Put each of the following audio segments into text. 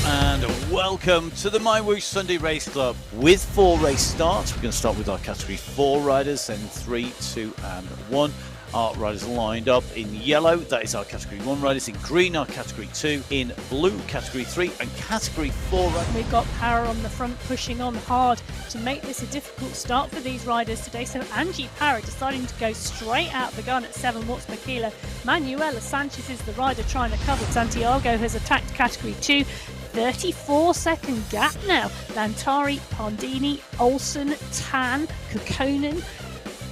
and welcome to the MyWhoosh Sunday Race Club. With 4 race starts, we're going to start with our Category 4 riders, then 3, 2 and 1. Our riders lined up in yellow, that is our Category 1 riders, in green our Category 2, in blue Category 3 and Category 4 riders. We've got power on the front pushing on hard to make this a difficult start for these riders today. So Angie Parra deciding to go straight out the gun at 7 watts per kilo. Manuela Sanchez is the rider trying to cover. Santiago has attacked Category 2. 34-second gap now. Lantari, Pondini, Olsen, Tan, Kukkonen.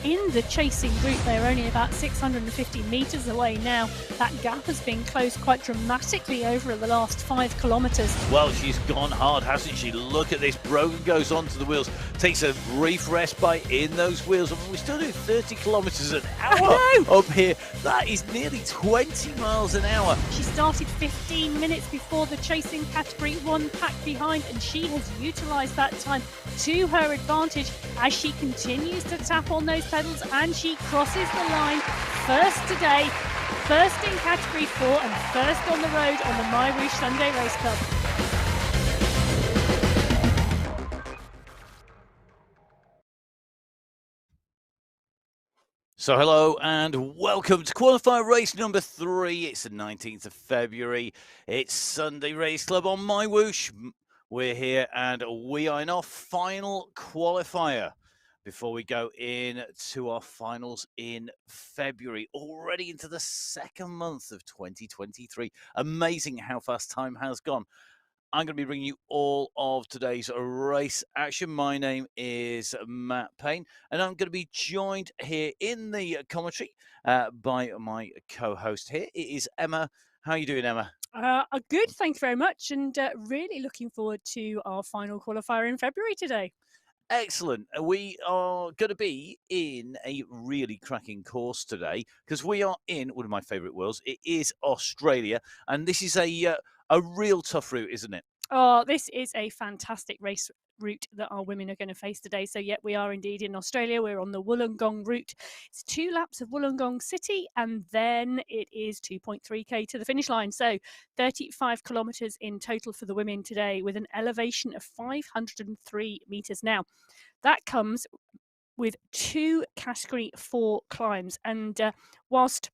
In the chasing group, they're only about 650 metres away now. That gap has been closed quite dramatically over the last 5 kilometres. Well, she's gone hard, hasn't she? Look at this. Brogan goes onto the wheels, takes a brief respite in those wheels. I mean, we still do 30 kilometres an hour up here. That is nearly 20 miles an hour. She started 15 minutes before the chasing Category 1 pack behind, and she has utilised that time to her advantage as she continues to tap on those pedals, and she crosses the line first today, first in Category 4 and first on the road on the MyWhoosh Sunday Race Club. So hello and welcome to Qualifier Race number 3. It's the 19th of February. It's Sunday Race Club on MyWhoosh. We're here and we are in our final qualifier before we go in to our finals in February, already into the second month of 2023. Amazing how fast time has gone. I'm going to be bringing you all of today's race action. My name is Matt Payne, and I'm going to be joined here in the commentary by my co-host here. It is Emma. How are you doing, Emma? Good, thank you very much, and really looking forward to our final qualifier in February today. Excellent. We are going to be in a really cracking course today because we are in one of my favourite worlds. It is Australia, and this is a real tough route, isn't it? Oh, this is a fantastic race route that our women are going to face today. So, yeah, we are indeed in Australia. We're on the Wollongong route. It's 2 laps of Wollongong City, and then it is 2.3k to the finish line. So, 35 kilometres in total for the women today, with an elevation of 503 metres. Now, that comes with 2 Category 4 climbs, and whilst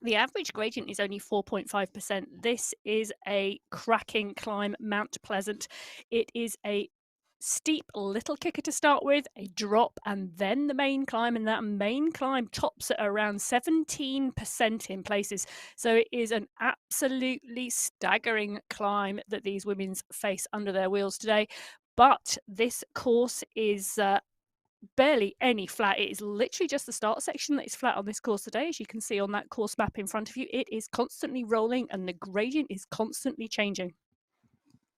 the average gradient is only 4.5%. This is a cracking climb, Mount Pleasant. It is a steep little kicker to start with, a drop, and then the main climb, and that main climb tops at around 17% in places. So it is an absolutely staggering climb that these women face under their wheels today. But this course is barely any flat. It is literally just the start section that is flat on this course today. As you can see on that course map in front of you, it is constantly rolling and the gradient is constantly changing.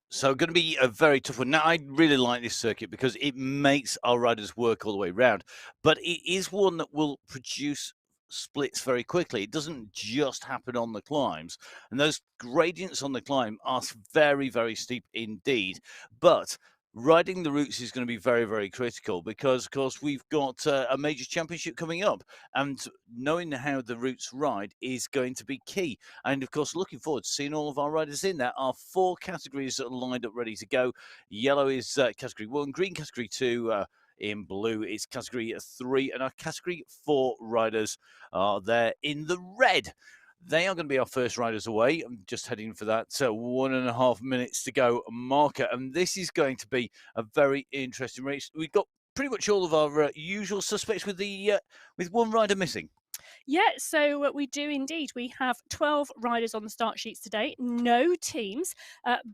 So going to be a very tough one. Now, I really like this circuit because it makes our riders work all the way around, but it is one that will produce splits very quickly. It doesn't just happen on the climbs, and those gradients on the climb are very, very steep indeed. But riding the routes is going to be very, very critical because, of course, we've got a major championship coming up, and knowing how the routes ride is going to be key. And, of course, looking forward to seeing all of our riders in there. Our 4 categories that are lined up ready to go. Yellow is Category 1, green Category 2, in blue is Category 3, and our Category 4 riders are there in the red. They are going to be our first riders away. I'm just heading for that 1.5 minutes to go marker. And this is going to be a very interesting race. We've got pretty much all of our usual suspects with one rider missing. Yeah, so we do indeed. We have 12 riders on the start sheets today, no teams,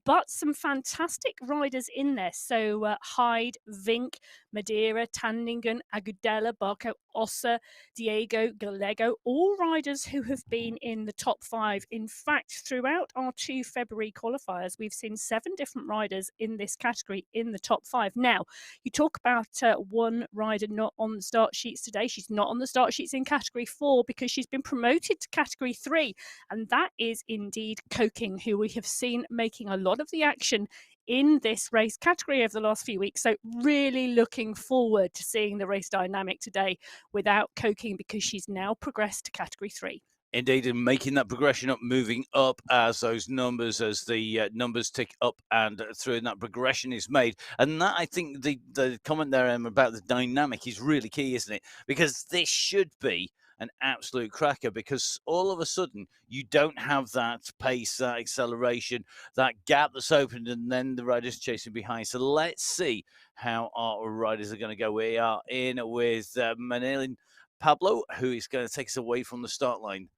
but some fantastic riders in there. So Hyde, Vink, Madeira, Tandingen, Agudela, Barco, Ossa, Diego, Gallego, all riders who have been in the top 5. In fact, throughout our 2 February qualifiers, we've seen 7 different riders in this category in the top 5. Now, you talk about one rider not on the start sheets today. She's not on the start sheets in Category 4 because she's been promoted to Category 3, and that is indeed Coking, who we have seen making a lot of the action in this race category over the last few weeks. So really looking forward to seeing the race dynamic today without Coking because she's now progressed to Category 3. Indeed, and making that progression up, moving up as those numbers, as the numbers tick up and through, and that progression is made. And that, I think, the comment there, about the dynamic is really key, isn't it? Because this should be an absolute cracker. Because all of a sudden, you don't have that pace, that acceleration, that gap that's opened, and then the riders chasing behind. So let's see how our riders are going to go. We are in with Manilin Pablo, who is going to take us away from the start line.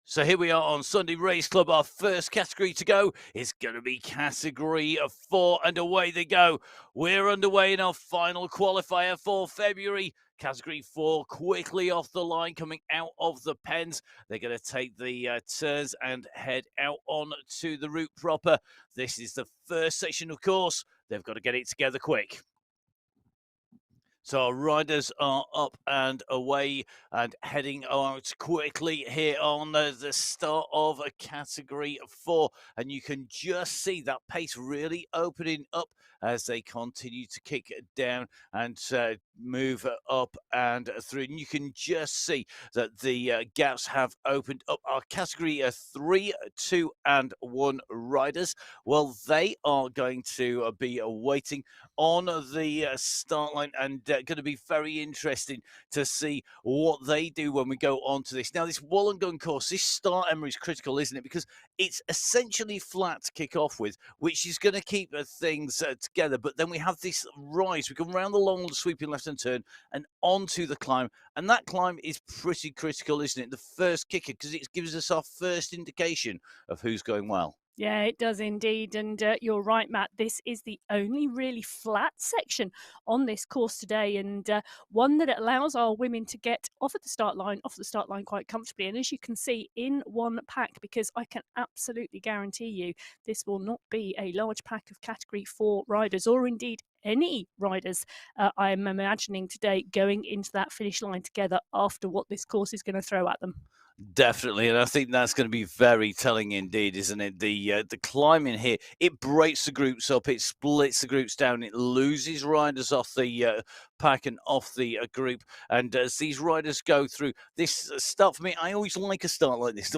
So here we are on Sunday Race Club. Our first category to go is going to be category 4, and away they go. We're underway in our final qualifier for February. Category 4 quickly off the line, coming out of the pens. They're going to take the turns and head out on to the route proper. This is the first section, of course. They've got to get it together quick. So our riders are up and away and heading out quickly here on the start of a category 4. And you can just see that pace really opening up as they continue to kick down and move up and through. And you can just see that the gaps have opened up. Our category 3, 2, and 1 riders, well, they are going to be waiting on the start line, and going to be very interesting to see what they do when we go on to this. Now, this Wollongong course, this start, Emma, is critical, isn't it? Because it's essentially flat to kick off with, which is going to keep things together. But then we have this rise. We come round the long sweeping left-hand turn and onto the climb. And that climb is pretty critical, isn't it? The first kicker, because it gives us our first indication of who's going well. Yeah, it does indeed. And you're right, Matt. This is the only really flat section on this course today, and one that allows our women to get off the start line quite comfortably. And as you can see, in one pack, because I can absolutely guarantee you this will not be a large pack of category 4 riders, or indeed any riders, I'm imagining today, going into that finish line together after what this course is going to throw at them. Definitely, and I think that's going to be very telling indeed, isn't it? The climbing here, it breaks the groups up, it splits the groups down, it loses riders off the pack and off the group. And as these riders go through this start, for me, I always like a start like this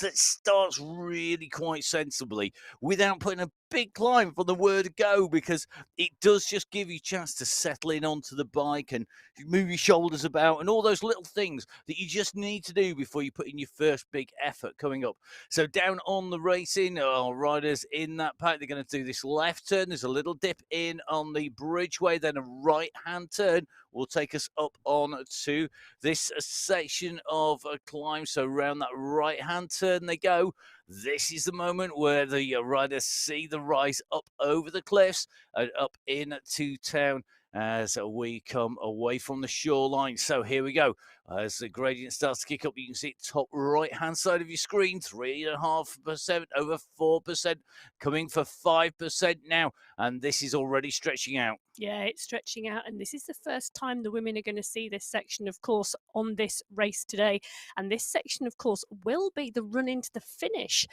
that starts really quite sensibly without putting a big climb from the word go, because it does just give you a chance to settle in onto the bike and move your shoulders about and all those little things that you just need to do before you put in your first big effort coming up. So down on the racing, our riders in that pack, they're going to do this left turn. There's a little dip in on the bridgeway, then a right hand turn will take us up on to this section of a climb. So around that right hand turn they go. This is the moment where the riders see the rise up over the cliffs and up into town as we come away from the shoreline. So here we go. As the gradient starts to kick up, you can see it top right-hand side of your screen, 3.5%, over 4%, coming for 5% now. And this is already stretching out. Yeah, it's stretching out, and this is the first time the women are going to see this section, of course, on this race today. And this section, of course, will be the run into the finish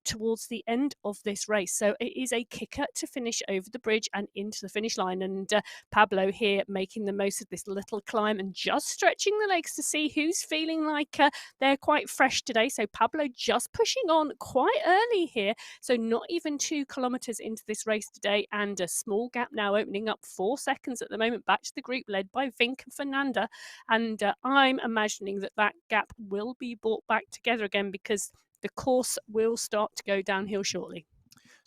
towards the end of this race. So it is a kicker to finish over the bridge and into the finish line. And Pablo here making the most of this little climb and just stretching the legs to see who's feeling like they're quite fresh today. So Pablo just pushing on quite early here. So not even 2 kilometers into this race today, and a small gap now opening up 4 seconds at the moment back to the group led by Vink and Fernanda. And I'm imagining that that gap will be brought back together again, because the course will start to go downhill shortly.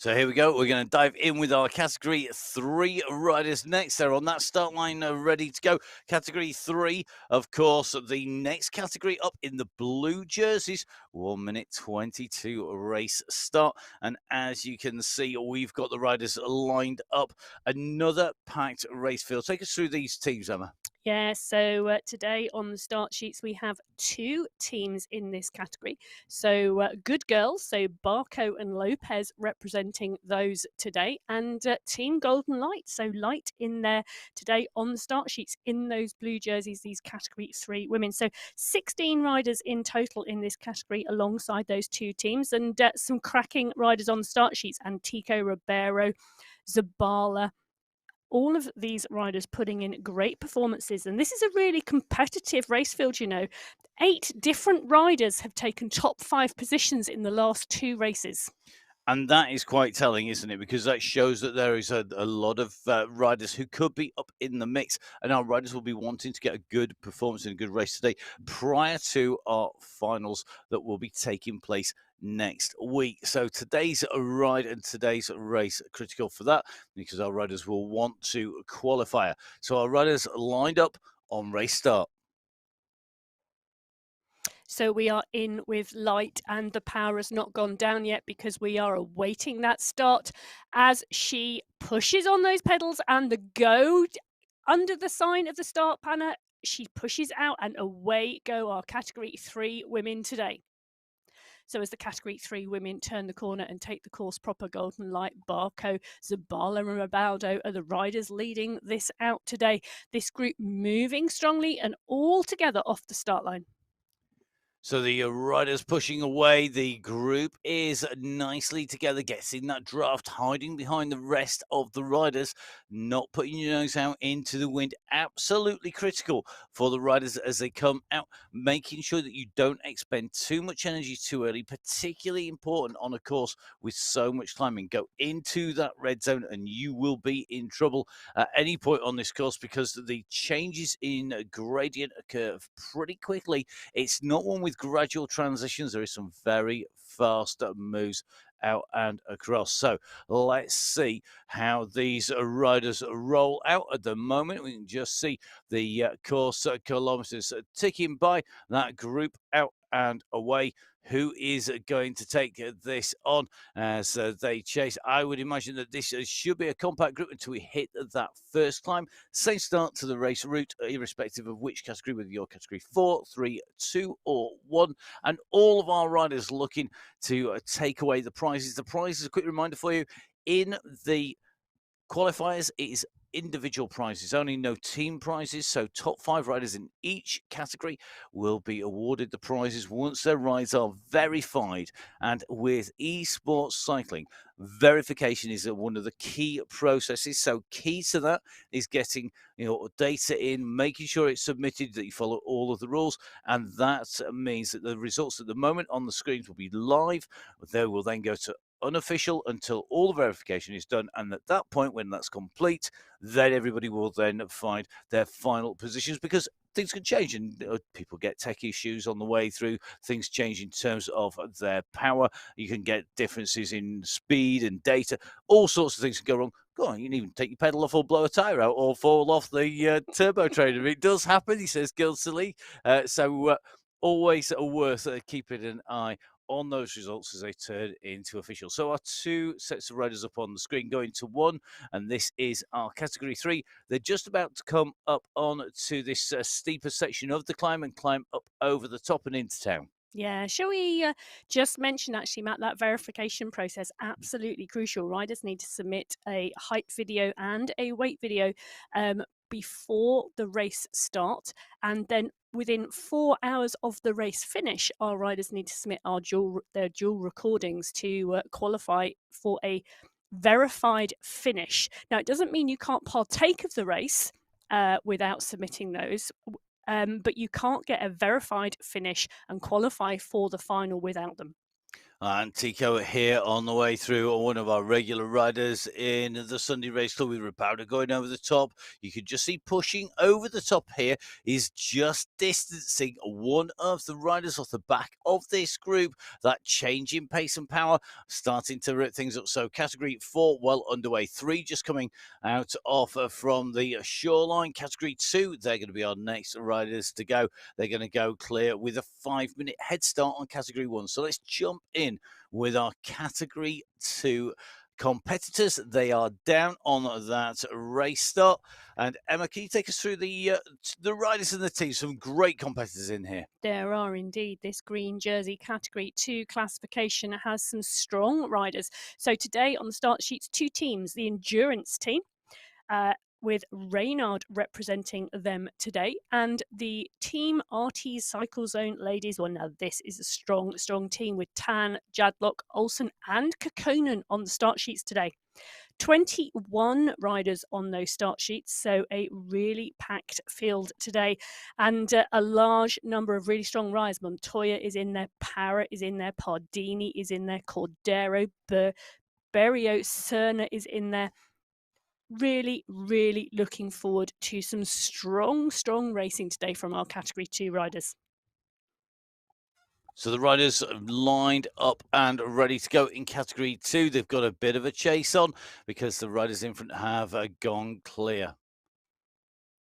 So here we go. We're going to dive in with our category 3 riders next. They're on that start line, ready to go. Category 3, of course, the next category up in the blue jerseys. 1 minute 22 race start. And as you can see, we've got the riders lined up. Another packed race field. Take us through these teams, Emma. Yeah, so today on the start sheets, we have 2 teams in this category. So Good Girls, so Barco and Lopez representing those today, and Team Golden Light, so Light in there today on the start sheets in those blue jerseys, these category 3 women. So 16 riders in total in this category alongside those 2 teams, and some cracking riders on the start sheets: Antico, Ribeiro, Zabala, All of these riders putting in great performances, and this is a really competitive race field, you know. 8 different riders have taken top 5 positions in the last 2 races. And that is quite telling, isn't it? Because that shows that there is a lot of riders who could be up in the mix, and our riders will be wanting to get a good performance in a good race today prior to our finals that will be taking place next week. So today's ride and today's race are critical for that because our riders will want to qualify. So our riders lined up on race start. So we are in with light, and the power has not gone down yet because we are awaiting that start as she pushes on those pedals and the under the sign of the start banner. She pushes out and away go our category 3 women today. So as the category 3 women turn the corner and take the course proper, Golden Light, Barco, Zabala and Ribaldo are the riders leading this out today. This group moving strongly and all together off the start line. So the riders pushing away. The group is nicely together, gets in that draft, hiding behind the rest of the riders, not putting your nose out into the wind. Absolutely critical for the riders as they come out, making sure that you don't expend too much energy too early, particularly important on a course with so much climbing. Go into that red zone and you will be in trouble at any point on this course because the changes in gradient occur pretty quickly. It's not one with gradual transitions. There is some very fast moves out and across. So let's see how these riders roll out at the moment. We can just see the course kilometers ticking by. That group out and away. Who is going to take this on as they chase? I would imagine that this should be a compact group until we hit that first climb. Same start to the race route, irrespective of which category, whether you're category 4, 3, 2, or 1. And all of our riders looking to take away the prizes. The prizes, a quick reminder for you, in the qualifiers, it is individual prizes only, no team prizes. So top 5 riders in each category will be awarded the prizes once their rides are verified. And with esports cycling, verification is one of the key processes. So key to that is getting data in, making sure it's submitted, that you follow all of the rules, and that means that the results at the moment on the screens will be live. They will then go to unofficial until all the verification is done, and at that point, when that's complete, then everybody will then find their final positions because things can change and people get tech issues on the way through. Things change in terms of their power. You can get differences in speed and data. All sorts of things can go wrong. Go on, you can even take your pedal off or blow a tire out or fall off the turbo trainer. It does happen, he says guiltily. So always worth keeping an eye on those results as they turn into official. So our 2 sets of riders up on the screen going to 1, and this is our category 3. They're just about to come up on to this steeper section of the climb and climb up over the top and into town. Yeah, shall we just mention actually, Matt, that verification process, absolutely crucial. Riders need to submit a height video and a weight video before the race start, and then within 4 hours of the race finish, our riders need to submit their dual recordings to qualify for a verified finish. Now, it doesn't mean you can't partake of the race without submitting those. But you can't get a verified finish and qualify for the final without them. And Tico here on the way through, one of our regular riders in the Sunday Race Club with Ribaldo going over the top. You can just see pushing over the top here is just distancing one of the riders off the back of this group. That change in pace and power starting to rip things up. So category 4 well underway. 3 just coming out off from the shoreline. Category 2, they're going to be our next riders to go. They're going to go clear with a 5-minute head start on category 1. So let's jump in with our category 2 competitors. They are down on that race start. And Emma, can you take us through the riders and the team? Some great competitors in here. There are indeed. This green jersey category 2 classification has some strong riders. So today on the start sheets, 2 teams, the endurance team. with Reynard representing them today. And the Team RT Cycle Zone ladies, well, now this is a strong, strong team with Tan, Jadlock, Olsen, and Kokkonen on the start sheets today. 21 riders on those start sheets, so a really packed field today, and a large number of really strong riders. Montoya is in there, Parrott is in there, Pardini is in there, Cordero, Berrio, Cerna is in there. Really, really looking forward to some strong, strong racing today from our Category 2 riders. So the riders lined up and ready to go in Category 2. They've got a bit of a chase on because the riders in front have gone clear.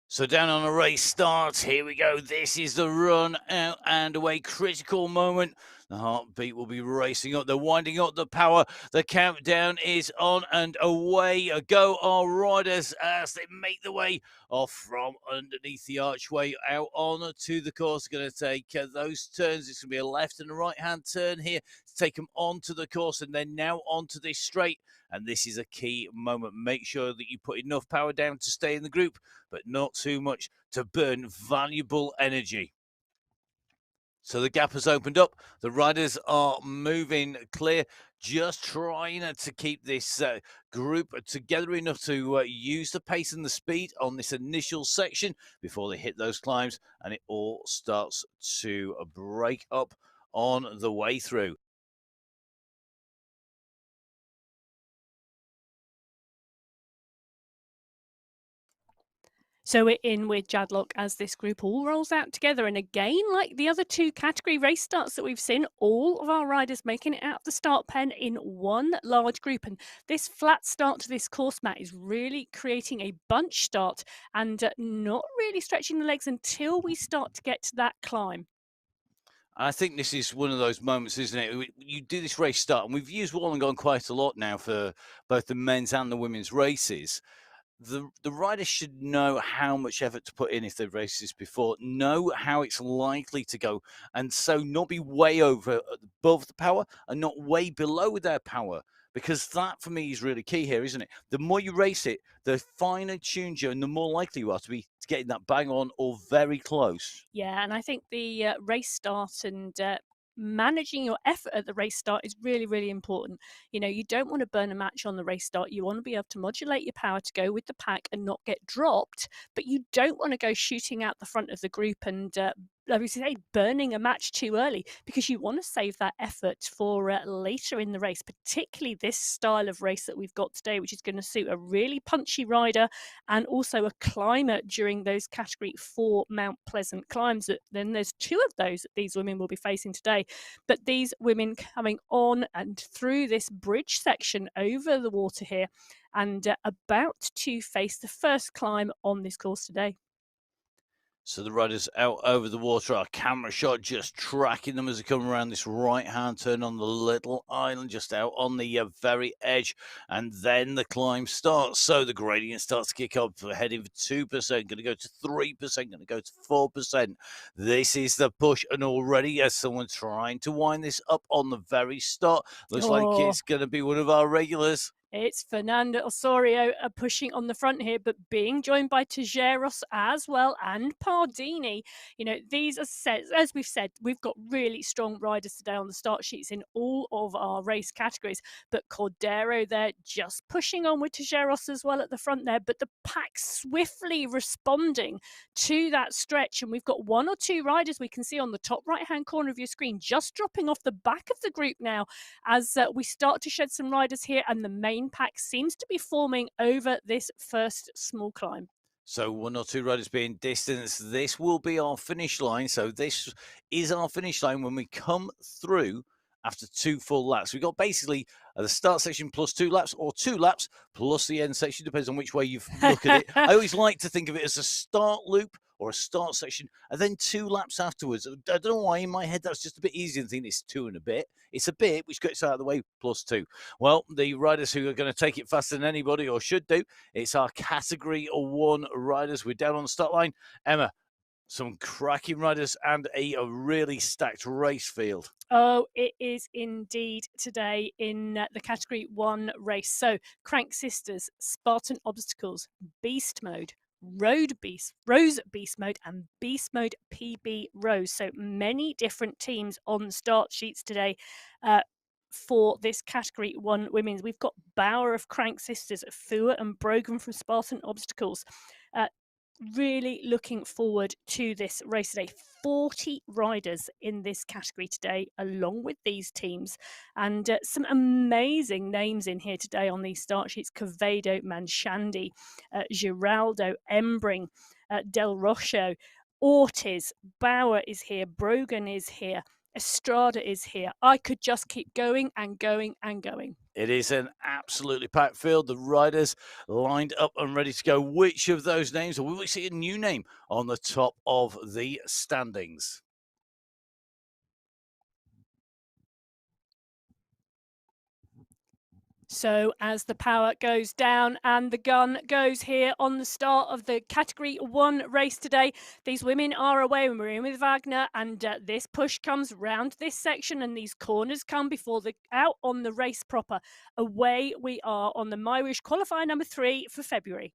So down on a race start, here we go. This is the run out and away. Critical moment. The heartbeat will be racing up. They're winding up the power. The countdown is on and away go our riders as they make the way off from underneath the archway out on to the course. Going to take those turns. It's going to be a left and a right hand turn here to take them onto the course and then now onto this straight. And this is a key moment. Make sure that you put enough power down to stay in the group, but not too much to burn valuable energy. So the gap has opened up. The riders are moving clear, just trying to keep this group together enough to use the pace and the speed on this initial section before they hit those climbs, and it all starts to break up on the way through. So we're in with Jadlock as this group all rolls out together. And again, like the other two category race starts that we've seen, all of our riders making it out of the start pen in one large group. And this flat start to this course, Matt, is really creating a bunch start and not really stretching the legs until we start to get to that climb. I think this is one of those moments, isn't it? You do this race start, and we've used Wollongong quite a lot now for both the men's and the women's races. The riders should know how much effort to put in if they've raced this before, know how it's likely to go, and so not be way over above the power and not way below their power. Because that for me is really key here, isn't it? The more you race it, the finer tuned you and the more likely you are to be getting that bang on or very close. Yeah, and I think the race start and managing your effort at the race start is really, really important. You know, you don't want to burn a match on the race start. You want to be able to modulate your power to go with the pack and not get dropped, but you don't want to go shooting out the front of the group and like we say, burning a match too early, because you want to save that effort for later in the race, particularly this style of race that we've got today, which is going to suit a really punchy rider and also a climber during those category 4 Mount Pleasant climbs. Then there's 2 of those that these women will be facing today. But these women coming on and through this bridge section over the water here and about to face the first climb on this course today. So the riders out over the water, our camera shot just tracking them as they come around this right-hand turn on the little island, just out on the very edge. And then the climb starts. So the gradient starts to kick up, heading for 2%, going to go to 3%, going to go to 4%. This is the push. And already, as someone trying to wind this up on the very start, looks like it's going to be one of our regulars. It's Fernando Osorio pushing on the front here, but being joined by Tejeros as well and Pardini. You know, these are set, as we've said, we've got really strong riders today on the start sheets in all of our race categories. But Cordero there just pushing on with Tejeros as well at the front there, but the pack swiftly responding to that stretch. And we've got 1 or 2 riders we can see on the top right-hand corner of your screen just dropping off the back of the group now as we start to shed some riders here, and the main pack seems to be forming over this first small climb. So 1 or 2 riders being distanced. This will be our finish line. So this is our finish line when we come through after 2 full laps. We've got basically the start section plus 2 laps, or 2 laps plus the end section, depends on which way you look at it. I always like to think of it as a start loop or a start section and then 2 laps afterwards. I don't know why in my head that's just a bit easier than thinking it's 2 and a bit. It's a bit which gets out of the way plus 2. Well, the riders who are going to take it faster than anybody, or should do, it's our category 1 riders. We're down on the start line. Emma, Some cracking riders and a really stacked race field. Oh, it is indeed today in the Category 1 race. So, Crank Sisters, Spartan Obstacles, Beast Mode, Rose Beast Mode, and Beast Mode PB Rose. So many different teams on the start sheets today. For this Category 1 women's, we've got Bauer of Crank Sisters, Fua and Brogan from Spartan Obstacles. Really looking forward to this race today. 40 riders in this category today, along with these teams, and some amazing names in here today on these start sheets. Covado, Manshandi, Giraldo, Embring, Del Rocho, Ortiz, Bauer is here, Brogan is here, Estrada is here. I could just keep going and going and going. It is an absolutely packed field. The riders lined up and ready to go. Which of those names, or will we see a new name on the top of the standings? So as the power goes down and the gun goes here on the start of the Category 1 race today, these women are away. We're in with Wagner, and this push comes round this section, and these corners come before the out on the race proper. Away we are on the MyWhoosh qualifier number 3 for February.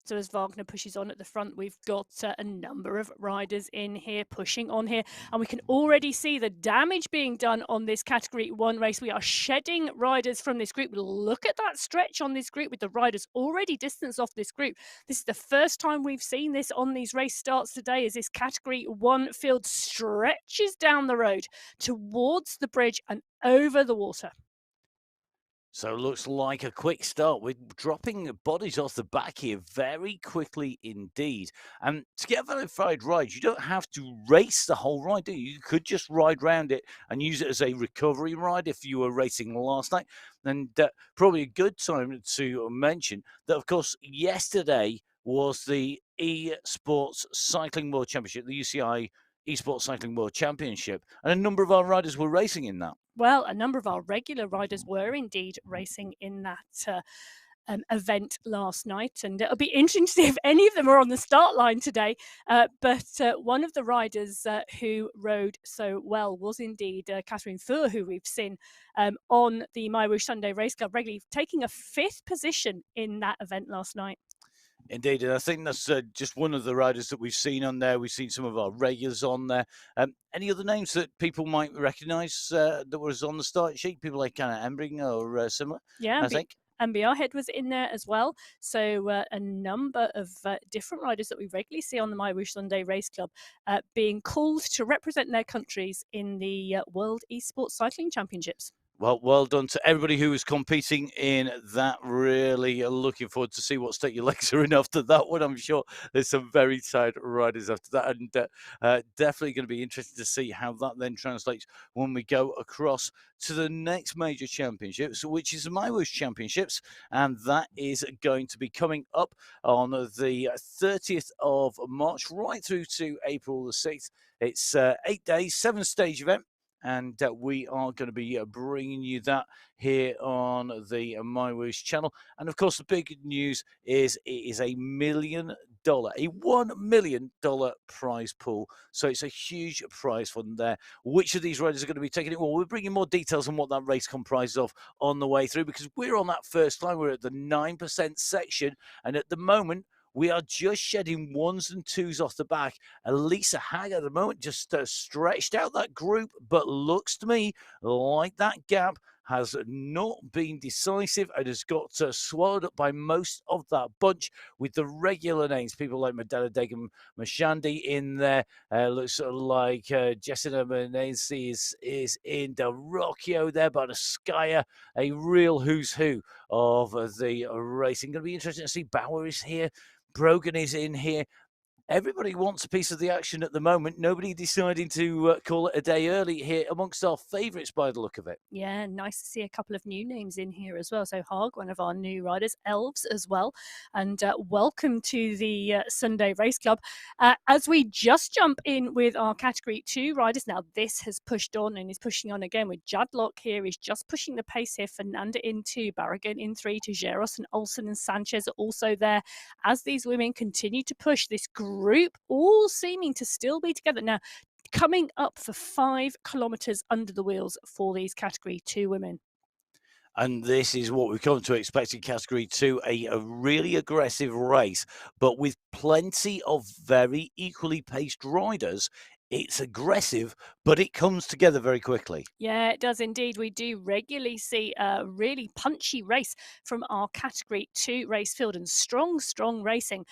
So as Wagner pushes on at the front, we've got a number of riders in here pushing on here, and we can already see the damage being done on this Category 1 race. We are shedding riders from this group. Look at that stretch on this group with the riders already distanced off this group. This is the first time we've seen this on these race starts today, as this Category 1 field stretches down the road towards the bridge and over the water. So it looks like a quick start. We're dropping bodies off the back here very quickly indeed. And to get a verified ride, you don't have to race the whole ride, do you? You could just ride round it and use it as a recovery ride if you were racing last night. And probably a good time to mention that, of course, yesterday was the Esports Cycling World Championship, the UCI Esports Cycling World Championship, and a number of our riders were racing in that. Well, a number of our regular riders were indeed racing in that event last night, and it'll be interesting to see if any of them are on the start line today. But one of the riders who rode so well was indeed Catherine Fur, who we've seen on the MyWhoosh Sunday Race Club regularly, taking a 5th position in that event last night. Indeed, and I think that's just one of the riders that we've seen on there. We've seen some of our regulars on there. Any other names that people might recognise that was on the start sheet? People like kind of Embring or similar? Yeah, I think. And Head was in there as well. So a number of different riders that we regularly see on the MyWhoosh Sunday Race Club being called to represent their countries in the World Esports Cycling Championships. Well done to everybody who was competing in that. Really looking forward to see what state your legs are in after that one. I'm sure there's some very tired riders after that, and definitely going to be interesting to see how that then translates when we go across to the next major championships, which is the MyWhoosh Championships, and that is going to be coming up on the 30th of March right through to April the 6th. It's 8 days, 7-stage event. And we are going to be bringing you that here on the MyWhoosh channel. And of course, the big news is it is a $1 million, a $1 million prize pool. So it's a huge prize fund there. Which of these riders are going to be taking it? Well, we're bringing more details on what that race comprises of on the way through, because we're on that first line. We're at the 9% section. And at the moment, we are just shedding 1s and 2s off the back. Elisa Hag at the moment just stretched out that group, but looks to me like that gap has not been decisive and has got swallowed up by most of that bunch, with the regular names, people like Medela Degum Mashandi in there. Looks like Jessica Menezes is in Del Rocchio there, but Skya, a real who's who of the racing. Going to be interesting to see. Bauer is here. Brogan is in here. Everybody wants a piece of the action at the moment. Nobody deciding to call it a day early here amongst our favourites by the look of it. Yeah, nice to see a couple of new names in here as well. So Hog, one of our new riders, Elves as well, and welcome to the Sunday Race Club. As we just jump in with our Category 2 riders, now this has pushed on and is pushing on again with Jadlock here. He's just pushing the pace here. Fernanda in 2, Barragan in 3, Tijeros and Olsen and Sanchez are also there as these women continue to push this group, all seeming to still be together. Now, coming up for 5 kilometres under the wheels for these Category 2 women. And this is what we've come to expect in Category 2, a really aggressive race, but with plenty of very equally paced riders. It's aggressive, but it comes together very quickly. Yeah, it does indeed. We do regularly see a really punchy race from our Category 2 race field and strong racing.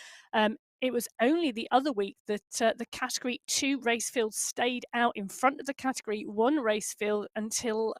It was only the other week that the Category 2 race field stayed out in front of the Category 1 race field until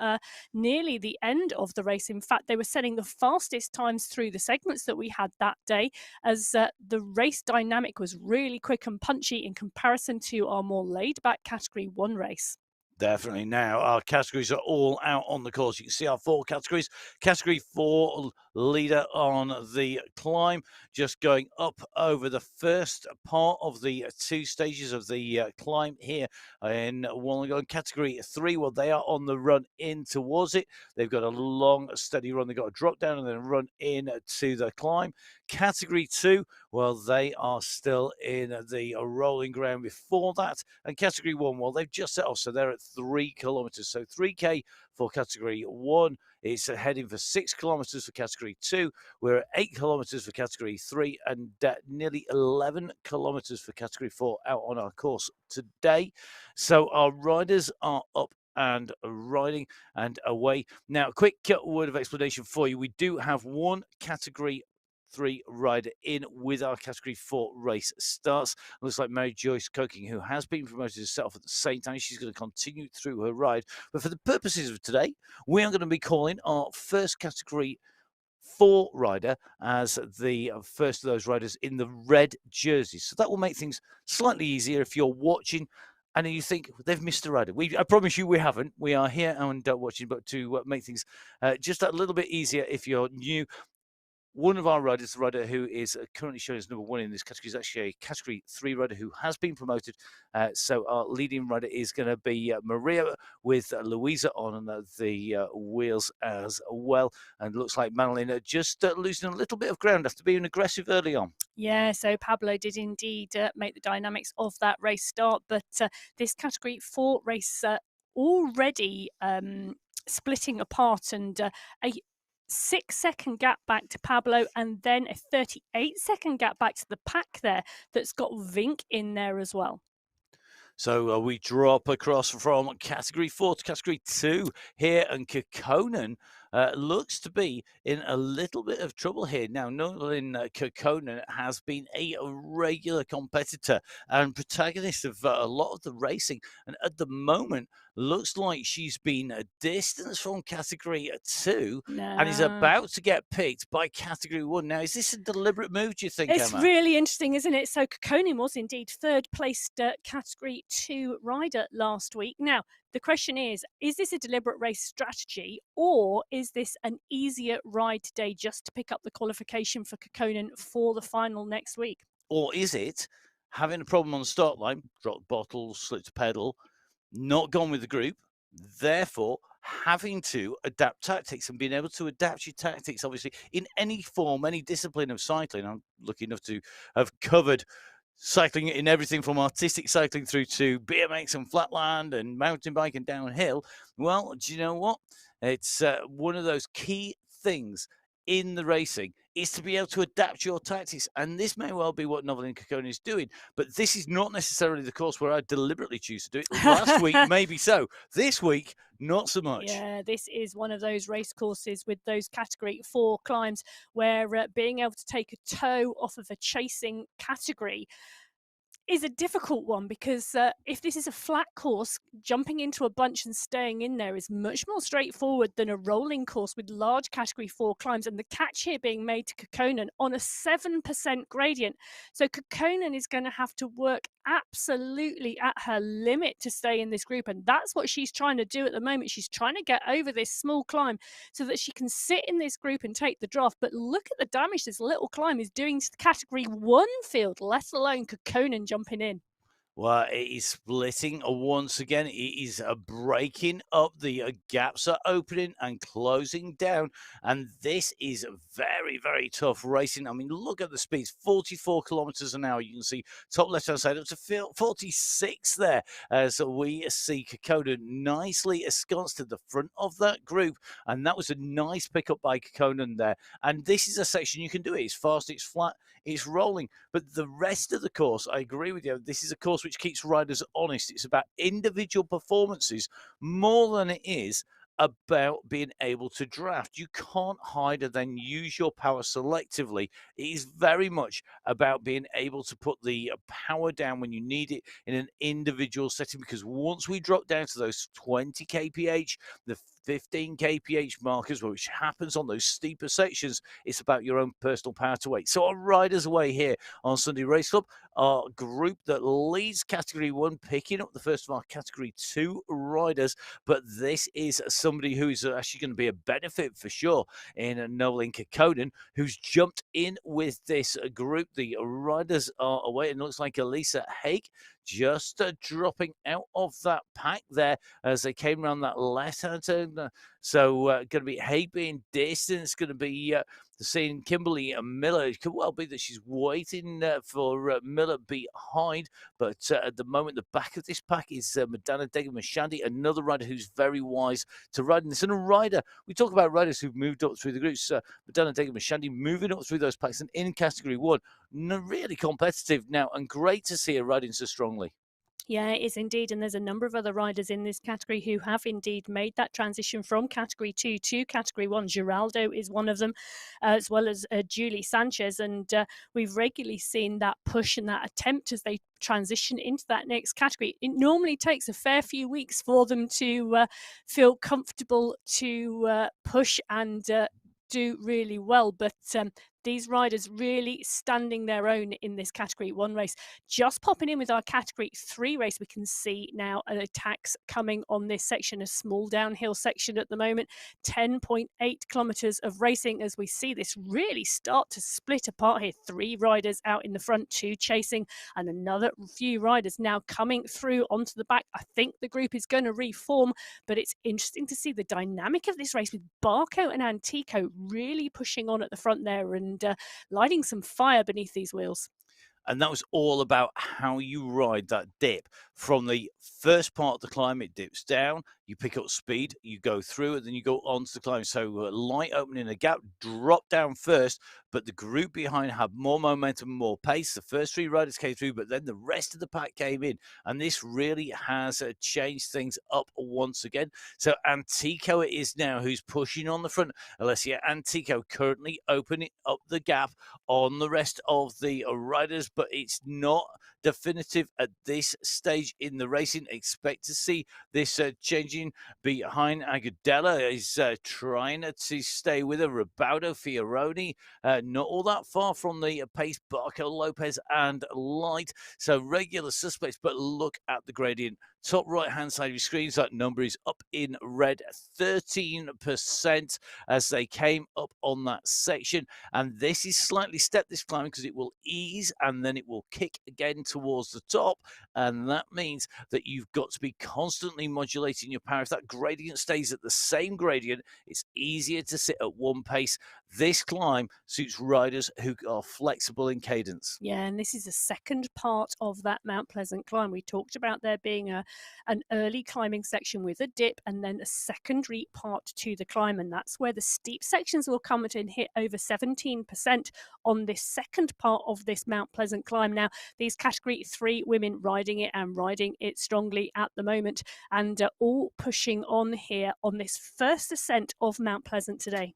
nearly the end of the race. In fact, they were setting the fastest times through the segments that we had that day, as the race dynamic was really quick and punchy in comparison to our more laid-back Category 1 race. Definitely. Now, our categories are all out on the course. You can see our 4 categories. Category 4 leader on the climb, just going up over the first part of the 2 stages of the climb here in Wollongong. Category 3, well, they are on the run in towards it. They've got a long, steady run. They've got a drop down and then run in to the climb. Category 2, well, they are still in the rolling ground before that. And Category 1, well, they've just set off, so they're at 3 kilometres. So 3K for Category 1. It's heading for 6 kilometres for Category 2. We're at 8 kilometres for Category 3 and nearly 11 kilometres for Category 4 out on our course today. So our riders are up and riding and away. Now, quick word of explanation for you. We do have one Category 3 rider in with our Category 4 race starts. Looks like Mary Joyce Coking, who has been promoted herself at the same time. She's going to continue through her ride. But for the purposes of today, we are going to be calling our first Category 4 rider as the first of those riders in the red jersey. So that will make things slightly easier if you're watching and you think they've missed a rider. I promise you we haven't. We are here and watching, but to make things just a little bit easier if you're new, one of our riders, the rider who is currently shown as number 1 in this category, is actually a Category 3 rider who has been promoted. So our leading rider is going to be Maria, with Louisa on the wheels as well. And looks like Madeline just losing a little bit of ground after being aggressive early on. Yeah, so Pablo did indeed make the dynamics of that race start, but this Category 4 race already splitting apart, and a 6-second gap back to Pablo, and then a 38-second gap back to the pack there that's got Vink in there as well. So we drop across from Category 4 to Category 2 here, and Kekkonen looks to be in a little bit of trouble here. Now, Nolan Kekkonen has been a regular competitor and protagonist of a lot of the racing, and at the moment, looks like she's been a distance from Category 2 and is about to get picked by Category 1. Now, is this a deliberate move, do you think, It's Emma? really interesting, isn't it? So Kekkonen was indeed third placed Category 2 rider last week. Now, the question is this a deliberate race strategy, or is this an easier ride today just to pick up the qualification for Kekkonen for the final next week? Or is it having a problem on the start line, dropped bottles, slipped a pedal, not gone with the group, therefore having to adapt tactics, and being able to adapt your tactics, obviously, in any form, any discipline of cycling. I'm lucky enough to have covered cycling in everything from artistic cycling through to BMX and flatland and mountain bike and downhill. Well, do you know what? It's one of those key things in the racing is to be able to adapt your tactics. And this may well be what Novelin Kekkonen is doing, but this is not necessarily the course where I deliberately choose to do it. Last week, maybe so. This week, not so much. Yeah, this is one of those race courses with those Category 4 climbs where being able to take a toe off of a chasing category is a difficult one because if this is a flat course, jumping into a bunch and staying in there is much more straightforward than a rolling course with large category 4 climbs. And the catch here being made to Kekkonen on a 7% gradient. So Kekkonen is going to have to work absolutely at her limit to stay in this group. And that's what she's trying to do at the moment. She's trying to get over this small climb so that she can sit in this group and take the draft. But look at the damage this little climb is doing to the category 1 field, let alone Kekkonen jumping in. Well, it is splitting once again. It is breaking up. The gaps are opening and closing down. And this is very, very tough racing. I mean, look at the speeds 44 kilometers an hour. You can see top left hand side up to 46 there. As we see Kekkonen nicely ensconced to the front of that group. And that was a nice pickup by Kekkonen there. And this is a section you can do it. It's fast, it's flat, it's rolling. But the rest of the course, I agree with you. This is a course which keeps riders honest. It's about individual performances more than it is about being able to draft. You can't hide and then use your power selectively. It is very much about being able to put the power down when you need it in an individual setting, because once we drop down to those 20 kph, the 15 kph markers, which happens on those steeper sections, it's about your own personal power to weight. So our riders away here on Sunday Race Club, our group that leads category 1, picking up the first of our category 2 riders. But this is somebody who's actually going to be a benefit for sure in Nolan Kekkonen, who's jumped in with this group. The riders are away. It looks like Elisa Haig just dropping out of that pack there as they came around that left-hand turn. So going to be Haig being distant. It's going to be seeing Kimberly Miller. It could well be that she's waiting for Miller behind. But at the moment, the back of this pack is Madonna Dega-Mashandi, another rider who's very wise to riding this. And a rider, we talk about riders who've moved up through the groups. Madonna Dega-Mashandi moving up through those packs and in category 1. Really competitive now, and great to see her riding so strongly. Yeah, it is indeed. And there's a number of other riders in this category who have indeed made that transition from category 2 to category 1. Giraldo is one of them, as well as Julie Sanchez. And we've regularly seen that push and that attempt as they transition into that next category. It normally takes a fair few weeks for them to feel comfortable to push and do really well. But these riders really standing their own in this category 1 race. Just popping in with our category 3 race, we can see now attacks coming on this section, a small downhill section at the moment. 10.8 kilometers of racing as we see this really start to split apart here. 3 riders out in the front, 2 chasing, and another few riders now coming through onto the back. I think the group is going to reform, but it's interesting to see the dynamic of this race with Barco and Antico really pushing on at the front there and lighting some fire beneath these wheels. And that was all about how you ride that dip. From the first part of the climb, it dips down, you pick up speed, you go through it, then you go on to the climb. So light opening a gap, drop down first, but the group behind had more momentum, more pace. The first 3 riders came through, but then the rest of the pack came in. And this really has changed things up once again. So Antico it is now who's pushing on the front. Alessia Antico currently opening up the gap on the rest of the riders, but it's not definitive at this stage in the racing. Expect to see this changing behind. Agudela is trying to stay with her. Robaldo Fioroni, not all that far from the pace. Barco Lopez and Light. So regular suspects, but look at the gradient. Top right hand side of your screens, that number is up in red, 13% as they came up on that section. And this is slightly stepped this climb because it will ease and then it will kick again towards the top. And that means that you've got to be constantly modulating your power. If that gradient stays at the same gradient, it's easier to sit at one pace. This climb suits riders who are flexible in cadence. Yeah, and this is the second part of that Mount Pleasant climb. We talked about there being an early climbing section with a dip and then a secondary part to the climb. And that's where the steep sections will come and hit over 17% on this second part of this Mount Pleasant climb. Now, these category 3 women riding it and riding it strongly at the moment and all pushing on here on this first ascent of Mount Pleasant today.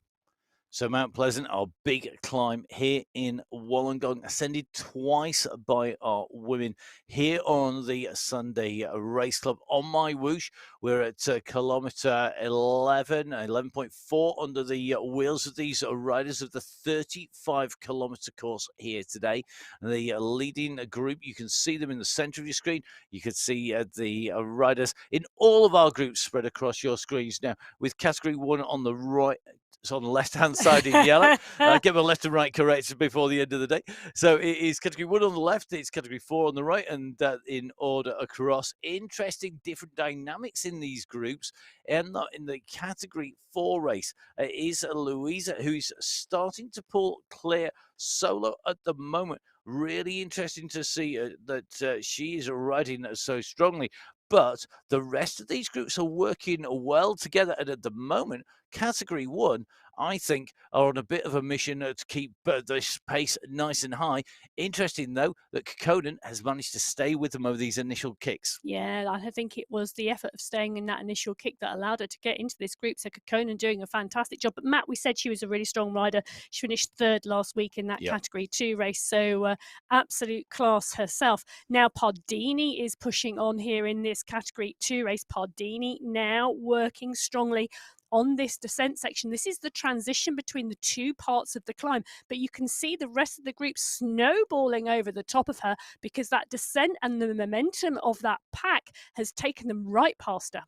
So Mount Pleasant, our big climb here in Wollongong, ascended twice by our women here on the Sunday Race Club on MyWhoosh. We're at kilometre 11.4 under the wheels of these riders of the 35-kilometre course here today. The leading group, you can see them in the centre of your screen. You can see the riders in all of our groups spread across your screens now, with category 1 on the right. It's on the left-hand side in yellow. I get my left and right corrected before the end of the day. So it is category 1 on the left, it's category 4 on the right, and in order across. Interesting different dynamics in these groups. And in the category 4 race is Louisa, who is starting to pull clear solo at the moment. Really interesting to see that she is riding so strongly. But the rest of these groups are working well together. And at the moment, category 1, I think, are on a bit of a mission to keep this pace nice and high. Interesting, though, that Kekkonen has managed to stay with them over these initial kicks. Yeah, I think it was the effort of staying in that initial kick that allowed her to get into this group. So Kekkonen doing a fantastic job. But Matt, we said she was a really strong rider. She finished 3rd last week in that Yep. category 2 race. So absolute class herself. Now Pardini is pushing on here in this category 2 race. Pardini now working strongly on this descent section. This is the transition between the two parts of the climb, but you can see the rest of the group snowballing over the top of her because that descent and the momentum of that pack has taken them right past her.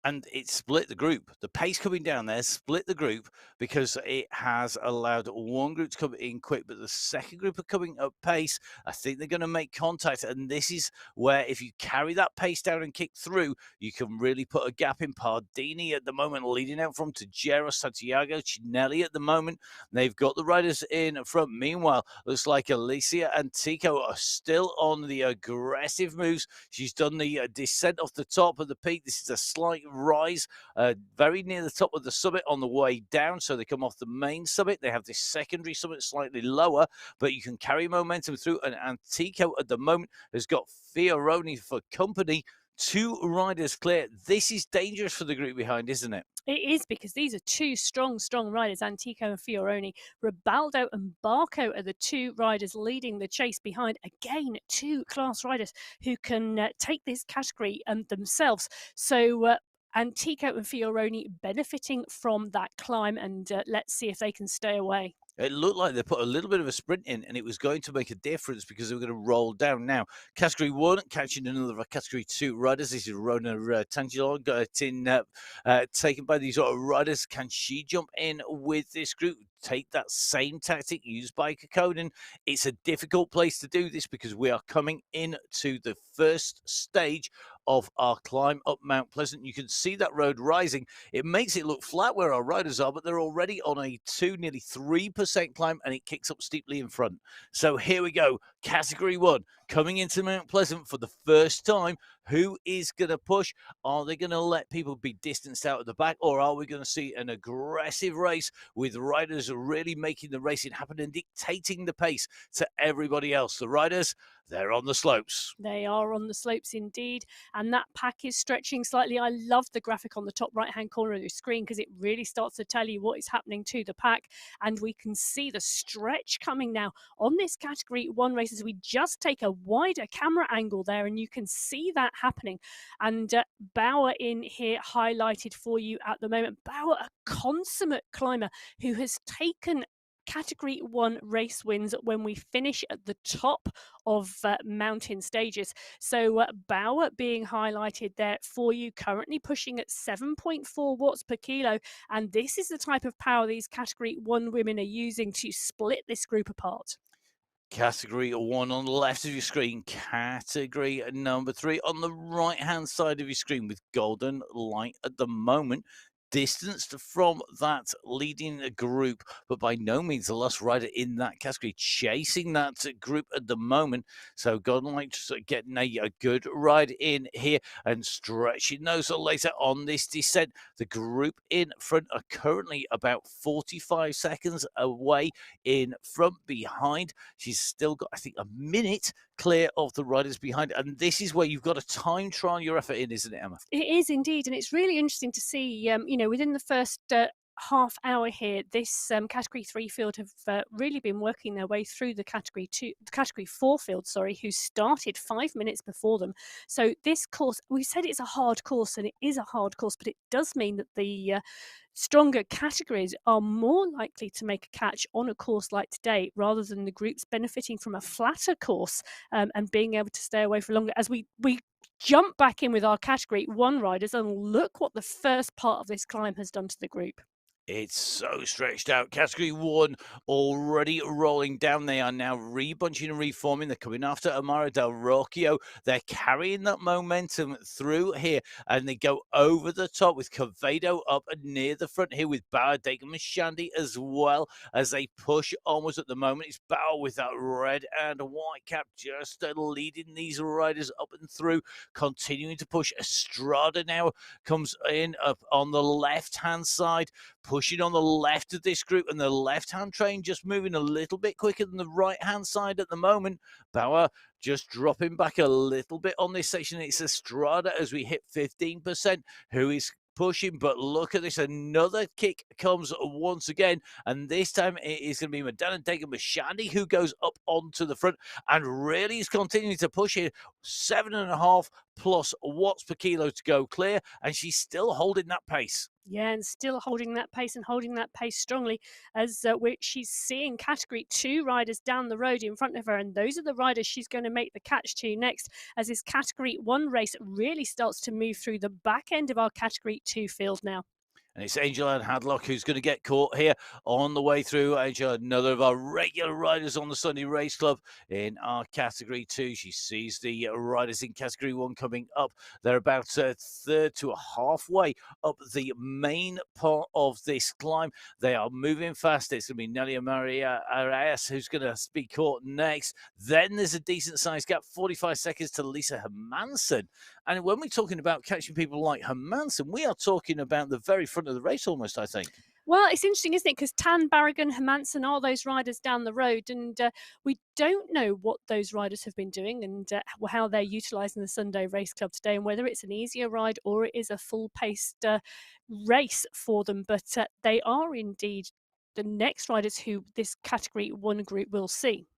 And it split the group. The pace coming down there split the group because it has allowed one group to come in quick, but the second group are coming up pace. I think they're going to make contact. And this is where, if you carry that pace down and kick through, you can really put a gap in. Pardini at the moment leading out from Tejero, Santiago, Cinelli at the moment. They've got the riders in front. Meanwhile, looks like Alicia and Tico are still on the aggressive moves. She's done the descent off the top of the peak. This is a slight rise very near the top of the summit on the way down. So they come off the main summit. They have this secondary summit slightly lower, but you can carry momentum through. And Antico at the moment has got Fioroni for company. 2 riders clear. This is dangerous for the group behind, isn't it? It is, because these are 2 strong riders, Antico and Fioroni. Ribaldo and Barco are the 2 riders leading the chase behind. Again, 2 class riders who can take this category themselves. So Antico and Fioroni benefiting from that climb, and let's see if they can stay away. It looked like they put a little bit of a sprint in, and it was going to make a difference because they were going to roll down. Now, category 1, catching another category 2 riders. This is Rona Tangilon, taken by these riders. Can she jump in with this group? Take that same tactic used by Kekkonen. It's a difficult place to do this because we are coming into the first stage of our climb up Mount Pleasant. You can see that road rising. It makes it look flat where our riders are, but they're already on a 2, nearly 3% climb, and it kicks up steeply in front. So here we go. Category 1 coming into Mount Pleasant for the first time. Who is going to push? Are they going to let people be distanced out at the back, or are we going to see an aggressive race with riders really making the racing happen and dictating the pace to everybody else? The riders, they're on the slopes. They are on the slopes indeed, and that pack is stretching slightly. I love the graphic on the top right-hand corner of your screen because it really starts to tell you what is happening to the pack, and we can see the stretch coming now on this category 1 race as we just take a wider camera angle there, and you can see that happening. And Bauer in here highlighted for you at the moment. Bauer, a consummate climber who has taken category 1 race wins when we finish at the top of mountain stages. So Bauer being highlighted there for you, currently pushing at 7.4 watts per kilo, and this is the type of power these category 1 women are using to split this group apart. Category 1 on the left of your screen. Category number 3 on the right-hand side of your screen with golden light at the moment. Distanced from that leading group, but by no means the last rider in that category, chasing that group at the moment. So Golden Light just getting a good ride in here and stretching those later on this descent. The group in front are currently about 45 seconds away in front behind. She's still got, I think, a minute clear of the riders behind. And this is where you've got to time trial your effort in, isn't it, Emma? It is indeed, and it's really interesting to see, within the first half hour here, this category 3 field have really been working their way through the category 4 field, sorry, who started 5 minutes before them. So this course, we said it's a hard course, and it is a hard course, but it does mean that the stronger categories are more likely to make a catch on a course like today, rather than the groups benefiting from a flatter course and being able to stay away for longer. As we jump back in with our category 1 riders, and look what the first part of this climb has done to the group. It's so stretched out. Category 1 already rolling down. They are now rebunching and reforming. They're coming after Amara Del Rocchio. They're carrying that momentum through here, and they go over the top with Cavado up near the front here with Bauer, Dagan, and Shandy as well as they push onwards at the moment. It's Bauer with that red and white cap just leading these riders up and through, continuing to push. Estrada now comes in up on the left-hand side, pushing on the left of this group, and the left-hand train just moving a little bit quicker than the right-hand side at the moment. Bauer just dropping back a little bit on this section. It's Estrada as we hit 15%, who is pushing, but look at this. Another kick comes once again, and this time it is going to be Madonna Dega Mashandi who goes up onto the front and really is continuing to push here. 7.5 plus watts per kilo to go clear, and she's still holding that pace. Yeah, and still holding that pace, and holding that pace strongly, as she's seeing category 2 riders down the road in front of her, and those are the riders she's going to make the catch to next, as this category 1 race really starts to move through the back end of our category 2 field now. And it's Angel Ann Hadlock who's going to get caught here on the way through. Angel, another of our regular riders on the Sunday Race Club in our Category 2. She sees the riders in Category 1 coming up. They're about third to halfway up the main part of this climb. They are moving fast. It's going to be Nelia Maria Arias who's going to be caught next. Then there's a decent-sized gap, 45 seconds to Lisa Hermansen. And when we're talking about catching people like Hermansen, we are talking about the very front of the race almost, I think. Well, it's interesting, isn't it? Because Tan, Barragan, Hermansen are those riders down the road, and we don't know what those riders have been doing, and how they're utilising the Sunday Race Club today, and whether it's an easier ride or it is a full-paced race for them. But they are indeed the next riders who this Category 1 group will see.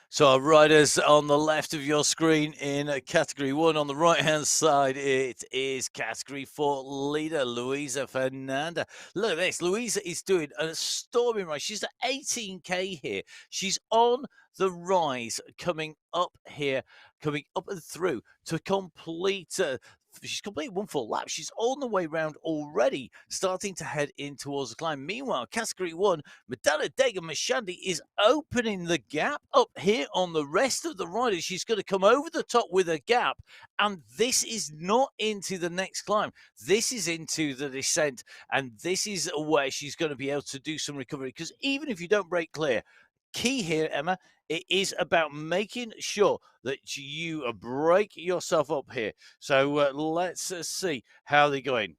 So our riders on the left of your screen in Category 1. On the right-hand side, it is Category 4 leader, Luisa Fernanda. Look at this. Luisa is doing a storming ride. She's at 18K here. She's on the rise, coming up here, coming up and through to complete she's completed 1 full lap. She's on the way round already, starting to head in towards the climb. Meanwhile, Category 1, Madonna Dega Mashandi is opening the gap up here on the rest of the riders. She's going to come over the top with a gap, and this is not into the next climb. This is into the descent, and this is where she's going to be able to do some recovery, because even if you don't break clear, key here, Emma, it is about making sure that you break yourself up here. So let's see how they're going.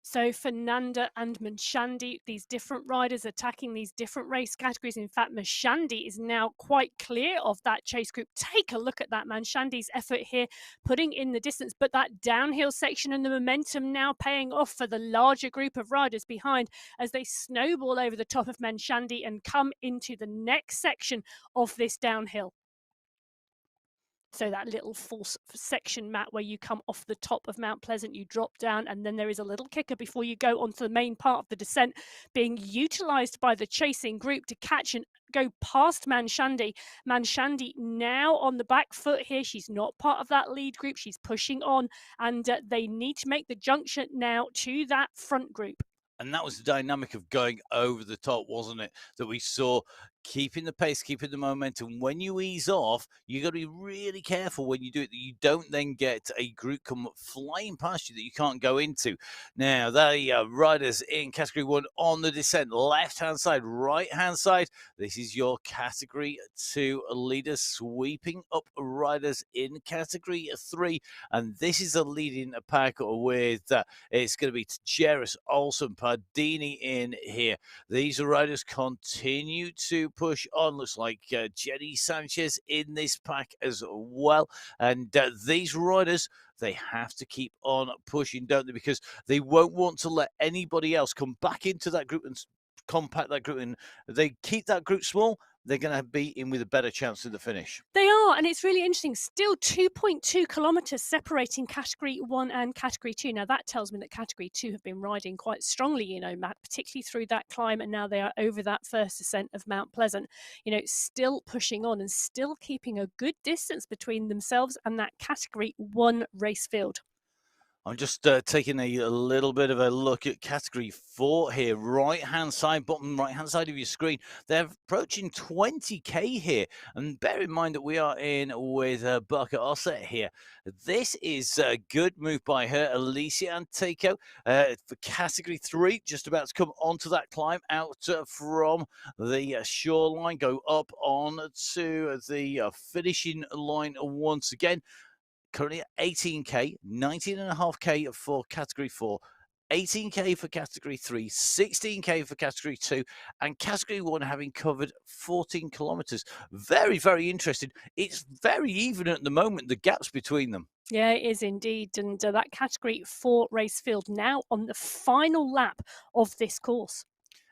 So Fernanda and Manshandi, these different riders attacking these different race categories. In fact, Manshandi is now quite clear of that chase group. Take a look at that. Manshandi's effort here, putting in the distance, but that downhill section and the momentum now paying off for the larger group of riders behind, as they snowball over the top of Manshandi and come into the next section of this downhill. So that little false section, Matt, where you come off the top of Mount Pleasant, you drop down, and then there is a little kicker before you go onto the main part of the descent, being utilised by the chasing group to catch and go past Manshandi. Manshandi now on the back foot here. She's not part of that lead group. She's pushing on, and they need to make the junction now to that front group. And that was the dynamic of going over the top, wasn't it? That we saw, keeping the pace, keeping the momentum. When you ease off, you got to be really careful when you do it, that you don't then get a group come flying past you that you can't go into. Now, the riders in Category 1 on the descent, left-hand side, right-hand side. This is your Category 2 leaders sweeping up riders in Category 3. And this is a leading pack with, it's going to be Jerris, Olsen, Pardini in here. These riders continue to push on. Looks like Jenny Sanchez in this pack as well. And these riders, they have to keep on pushing, don't they? Because they won't want to let anybody else come back into that group and compact that group. And they keep that group small, they're going to be in with a better chance of the finish. They are, and it's really interesting. Still 2.2 kilometres separating Category 1 and Category 2. Now, that tells me that Category 2 have been riding quite strongly, Matt, particularly through that climb, and now they are over that first ascent of Mount Pleasant. Still pushing on and still keeping a good distance between themselves and that Category 1 race field. I'm just taking a little bit of a look at Category 4 here. Right-hand side, bottom right-hand side of your screen. They're approaching 20k here. And bear in mind that we are in with Barker Osset here. This is a good move by her, Alicia Anteco, for Category 3. Just about to come onto that climb out from the shoreline. Go up on to the finishing line once again. Currently at 18k, 19.5k for Category 4, 18k for Category 3, 16k for Category 2, and Category 1 having covered 14 kilometres. Very, very interesting. It's very even at the moment, the gaps between them. Yeah, it is indeed. And that Category 4 race field now on the final lap of this course.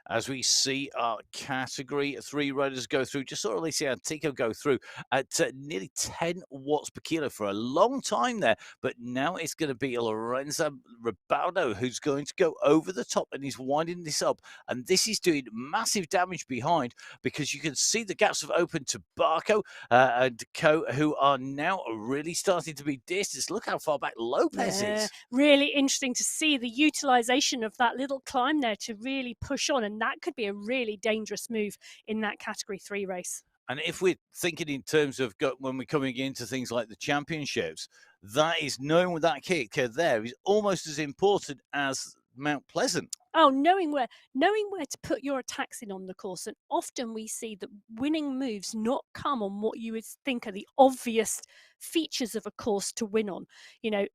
As we see our Category 3 riders go through, just saw Alicia Antico go through at nearly 10 watts per kilo for a long time there. But now it's going to be Lorenzo Ribaldo who's going to go over the top, and he's winding this up. And this is doing massive damage behind, because you can see the gaps have opened to Barco and Co, who are now really starting to be distanced. Look how far back Lopez is. Really interesting to see the utilization of that little climb there to really push on. And that could be a really dangerous move in that Category 3 race. And if we're thinking in terms of when we're coming into things like the championships, that is knowing that kick there is almost as important as Mount Pleasant. Oh, knowing where to put your attacks in on the course. And often we see that winning moves not come on what you would think are the obvious features of a course to win on.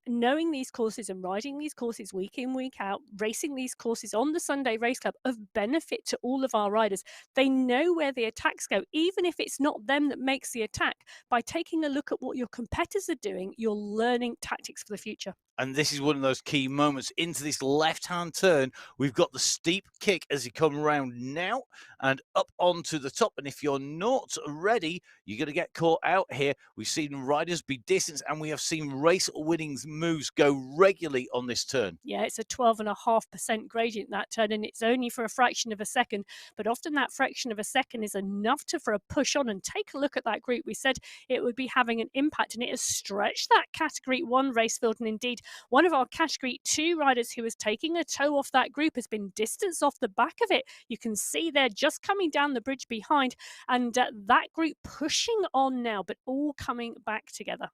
Knowing these courses and riding these courses week in, week out, racing these courses on the Sunday Race Club of benefit to all of our riders. They know where the attacks go, even if it's not them that makes the attack. By taking a look at what your competitors are doing, you're learning tactics for the future. And this is one of those key moments into this left-hand turn. We've got the steep kick as you come around now and up onto the top. And if you're not ready, you're going to get caught out here. We've seen riders be distanced, and we have seen race-winning moves go regularly on this turn. Yeah, it's a 12.5% gradient, that turn, and it's only for a fraction of a second. But often that fraction of a second is enough for a push on. And take a look at that group. We said it would be having an impact, and it has stretched that Category 1 race field. And indeed, one of our Category 2 riders who was taking a toe off that group has been distanced off the back of it. You can see they're just coming down the bridge behind, and that group pushing on now, but all coming back together.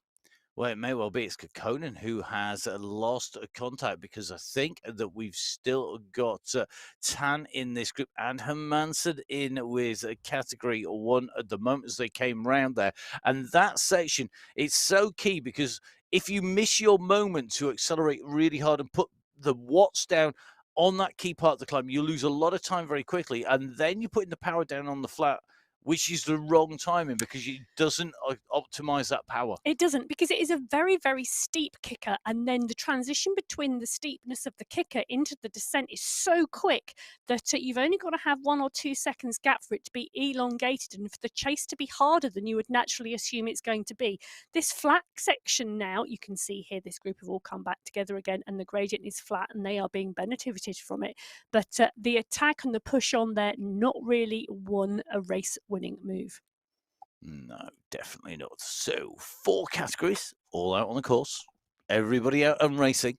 Well, it may well be it's Kekkonen who has lost contact, because I think that we've still got Tan in this group and Hermansen in with Category 1 at the moment as they came round there. And that section, it's so key, because if you miss your moment to accelerate really hard and put the watts down on that key part of the climb, you lose a lot of time very quickly. And then you're putting the power down on the flat, which is the wrong timing, because it doesn't optimize that power. It doesn't, because it is a very, very steep kicker. And then the transition between the steepness of the kicker into the descent is so quick that you've only got to have 1 or 2 seconds gap for it to be elongated and for the chase to be harder than you would naturally assume it's going to be. This flat section now, you can see here, this group have all come back together again, and the gradient is flat and they are being benefited from it. But the attack and the push on there, not really won a race winning move. No, definitely not. So 4 categories, all out on the course, everybody out and racing.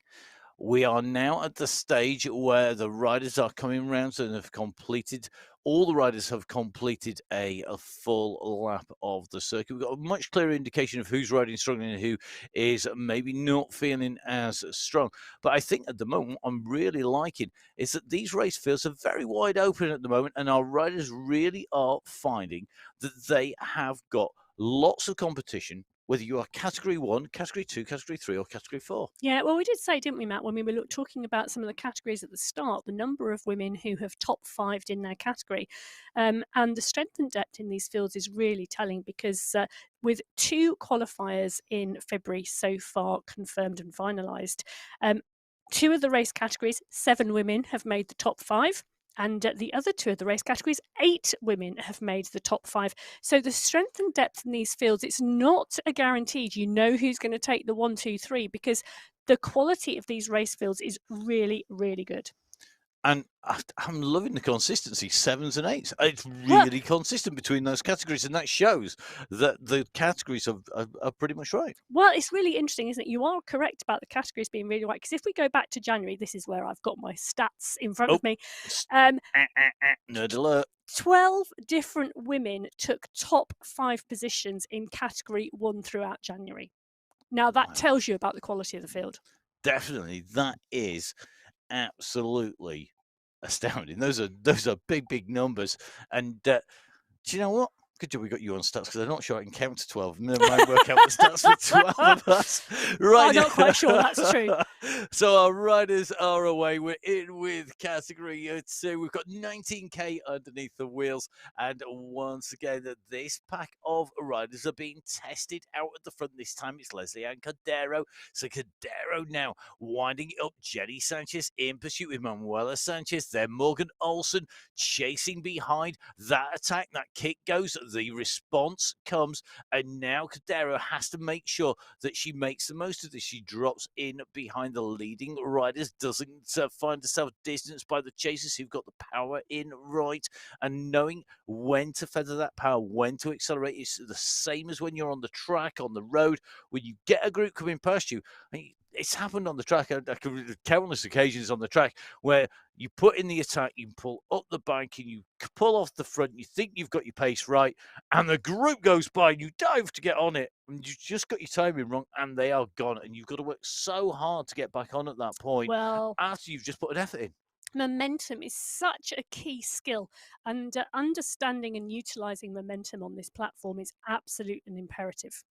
We are now at the stage where the riders are coming round and have completed, all the riders have completed a full lap of the circuit. We've got a much clearer indication of who's riding strong and who is maybe not feeling as strong. But I think at the moment, what I'm really liking is that these race fields are very wide open at the moment, and our riders really are finding that they have got lots of competition, whether you are category 1, category 2, category 3, or category 4. Yeah, well, we did say, didn't we, Matt, when we were talking about some of the categories at the start, the number of women who have top fived in their category. And the strength and depth in these fields is really telling because with 2 qualifiers in February so far confirmed and finalised, 2 of the race categories, 7 women have made the top 5. And the other 2 of the race categories, 8 women have made the top 5. So the strength and depth in these fields, it's not a guaranteed you know who's going to take the 1, 2, 3 because the quality of these race fields is really, really good. And I'm loving the consistency, 7s and 8s. It's Well, really consistent between those categories, and that shows that the categories are pretty much right. well, it's really interesting, isn't it? You are correct about the categories being really right. Because if we go back to January, this is where I've got my stats in front Oh, of me. s- Um, nerd alert. 12 different women took top 5 positions in category 1 throughout January. Now, that Wow. tells you about the quality of the field. Definitely, that is absolutely astounding. Those are big numbers. And do you know what? Good job we got you on stats because I'm not sure I can count to 12. Never mind work out the stats for 12 of us. Right. I'm not quite sure that's true. So our riders are away. We're in with category 2. We've got 19K underneath the wheels. And once again, this pack of riders are being tested out at the front. This time it's Leslie and Cordero. So Cordero now winding up Jenny Sanchez in pursuit with Manuela Sanchez. Then Morgan Olsen chasing behind that attack. That kick goes, the response comes, and now Cordero has to make sure that she makes the most of this. She drops in behind the leading riders, doesn't find herself distanced by the chasers who've got the power in right, and knowing when to feather that power, when to accelerate. It's the same as when you're on the track, on the road, when you get a group coming past you. It's happened on the track, countless occasions on the track, where you put in the attack, you pull up the bank, and you pull off the front. You think you've got your pace right, and the group goes by, and you dive to get on it, and you just got your timing wrong, and they are gone. And you've got to work so hard to get back on at that point Well, after you've just put an effort in. momentum is such a key skill, and understanding and utilizing momentum on this platform is absolute and imperative.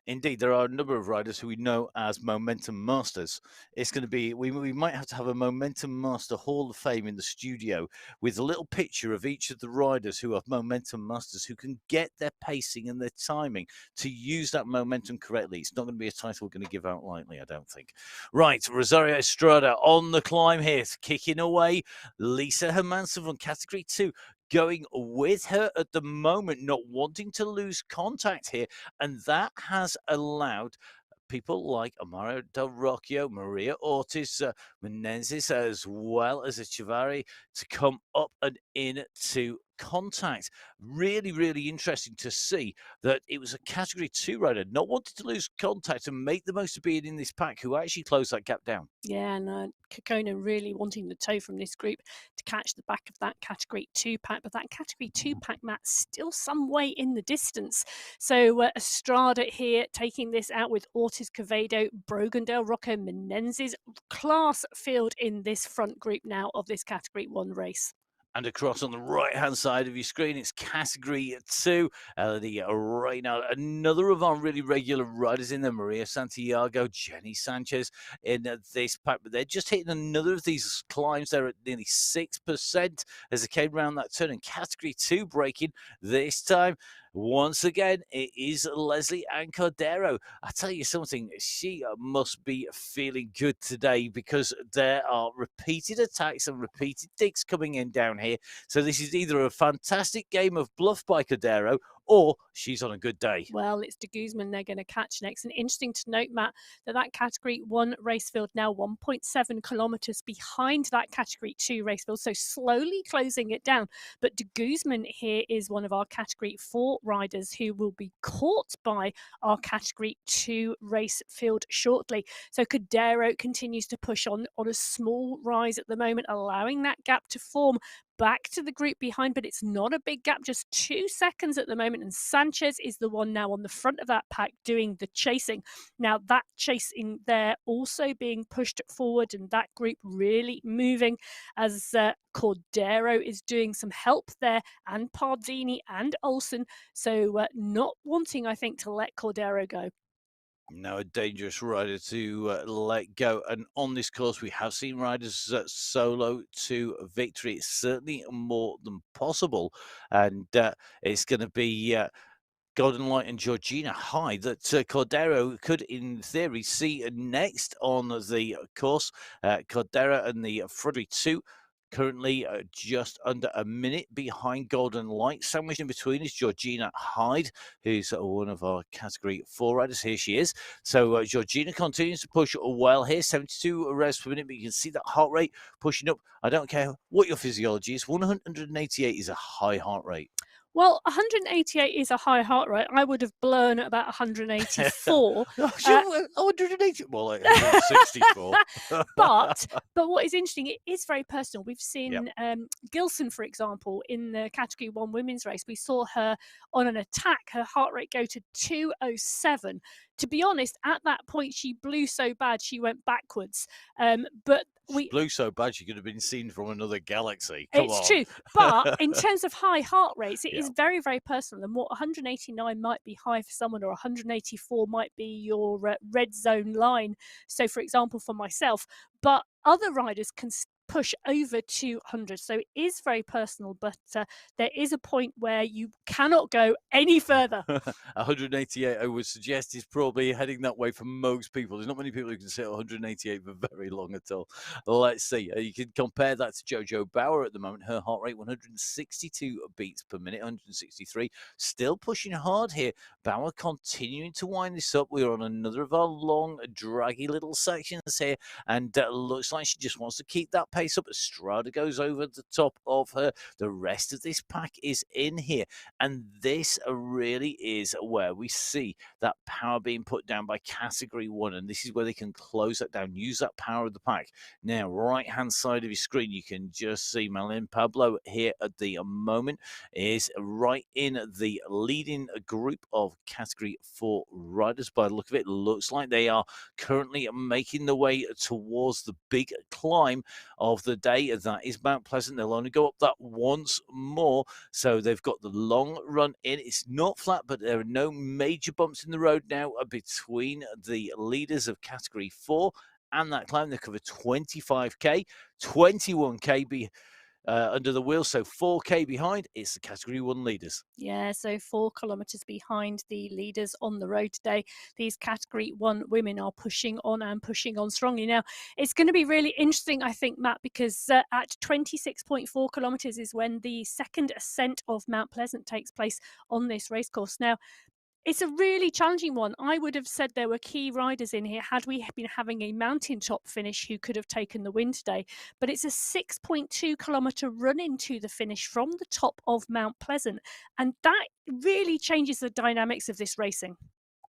Indeed, there are a number of riders who we know as momentum masters. It's going to be, we might have to have a momentum master hall of fame in the studio with a little picture of each of the riders who are momentum masters who can get their pacing and their timing to use that momentum correctly. It's not going to be a title we're going to give out lightly, I don't think. Right, Rosario Estrada on the climb here, kicking away. Lisa Hermanson from category 2 going with her at the moment, not wanting to lose contact here. And that has allowed people like Amaro Del Rocchio, Maria Ortiz, Menezes, as well as Echevarri to come up and into contact. Really, really interesting to see that it was a category 2 rider not wanting to lose contact and make the most of being in this pack who actually closed that gap down. Yeah, and Kokona really wanting the toe from this group to catch the back of that Category 2 pack. But that Category 2 pack, Matt, still some way in the distance. So Estrada here taking this out with Ortiz Quevedo, Brogan Del Rocco, Menendez. Class field in this front group now of this Category 1 race. And across on the right-hand side of your screen, it's category 2. Right now, another of our really regular riders in there, Maria Santiago, Jenny Sanchez in this pack. But they're just hitting another of these climbs there at nearly 6% as they came around that turn. And category 2 breaking this time. Once again, it is Leslie and Cordero. I tell you something, she must be feeling good today because there are repeated attacks and repeated digs coming in down here. So this is either a fantastic game of bluff by Cordero or she's on a good day. Well, it's De Guzman they're going to catch next. And interesting to note, Matt, that Category 1 race field now 1.7 kilometres behind that Category 2 race field, so slowly closing it down. But De Guzman here is one of our Category 4 riders who will be caught by our Category 2 race field shortly. So Cordero continues to push on a small rise at the moment, allowing that gap to form back to the group behind, but it's not a big gap, just 2 seconds at the moment. And Sanchez is the one now on the front of that pack doing the chasing. Now, that chasing there also being pushed forward, and that group really moving as Cordero is doing some help there, and Pardini and Olsen. So, not wanting, I think, to let Cordero go. No, a dangerous rider to let go. And on this course, we have seen riders solo to victory. It's certainly more than possible. And it's going to be Golden Light and Georgina Hyde that Cordero could, in theory, see next on the course. Cordero and the Frederick 2 currently just under a minute behind Golden Light. Sandwiched in between is Georgina Hyde, who's one of our Category 4 riders. Here she is. So Georgina continues to push well here, 72 revs per minute, but you can see that heart rate pushing up. I don't care what your physiology is, 188 is a high heart rate. Well, 188 is a high heart rate. I would have blown about 184. No, 180, more like 164. but what is interesting, it is very personal. We've Yep. seen Gilson, for example, in the Category 1 women's race. We saw her on an attack, her heart rate go to 207. To be honest, at that point, she blew so bad she went backwards. But She blew so bad she could have been seen from another galaxy. Come it's on. true. But in terms of high heart rates, it Yeah. is very, very personal. And what 189 might be high for someone, or 184 might be your red zone line. So, for example, for myself, but other riders can push over 200. So it is very personal, but there is a point where you cannot go any further. 188, I would suggest, is probably heading that way for most people. There's not many people who can sit 188 for very long at all. Let's see. You can compare that to Jojo Bauer at the moment. Her heart rate 162 beats per minute, 163. Still pushing hard here. Bauer continuing to wind this up. We're on another of our long, draggy little sections here, and looks like she just wants to keep that pace up. Estrada goes over the top of her. The rest of this pack is in here, and this really is where we see that power being put down by Category 1, and this is where they can close that down, use that power of the pack. Now, right-hand side of your screen, you can just see Malin Pablo here at the moment is right in the leading group of Category 4 riders. By the look of it, looks like they are currently making the way towards the big climb of the day. That is Mount Pleasant. They'll only go up that once more. So they've got the long run in. It's not flat, but there are no major bumps in the road now between the leaders of Category 4 and that climb. They cover 25k, 21k under the wheel, so 4k behind. It's the Category 1 leaders. Yeah, so 4 kilometres behind the leaders on the road today. These Category 1 women are pushing on and pushing on strongly. Now, it's going to be really interesting, I think, Matt, because at 26.4 kilometres is when the second ascent of Mount Pleasant takes place on this racecourse. Now, it's a really challenging one. I would have said there were key riders in here had we been having a mountaintop finish who could have taken the win today. But it's a 6.2 kilometre run into the finish from the top of Mount Pleasant. And that really changes the dynamics of this racing.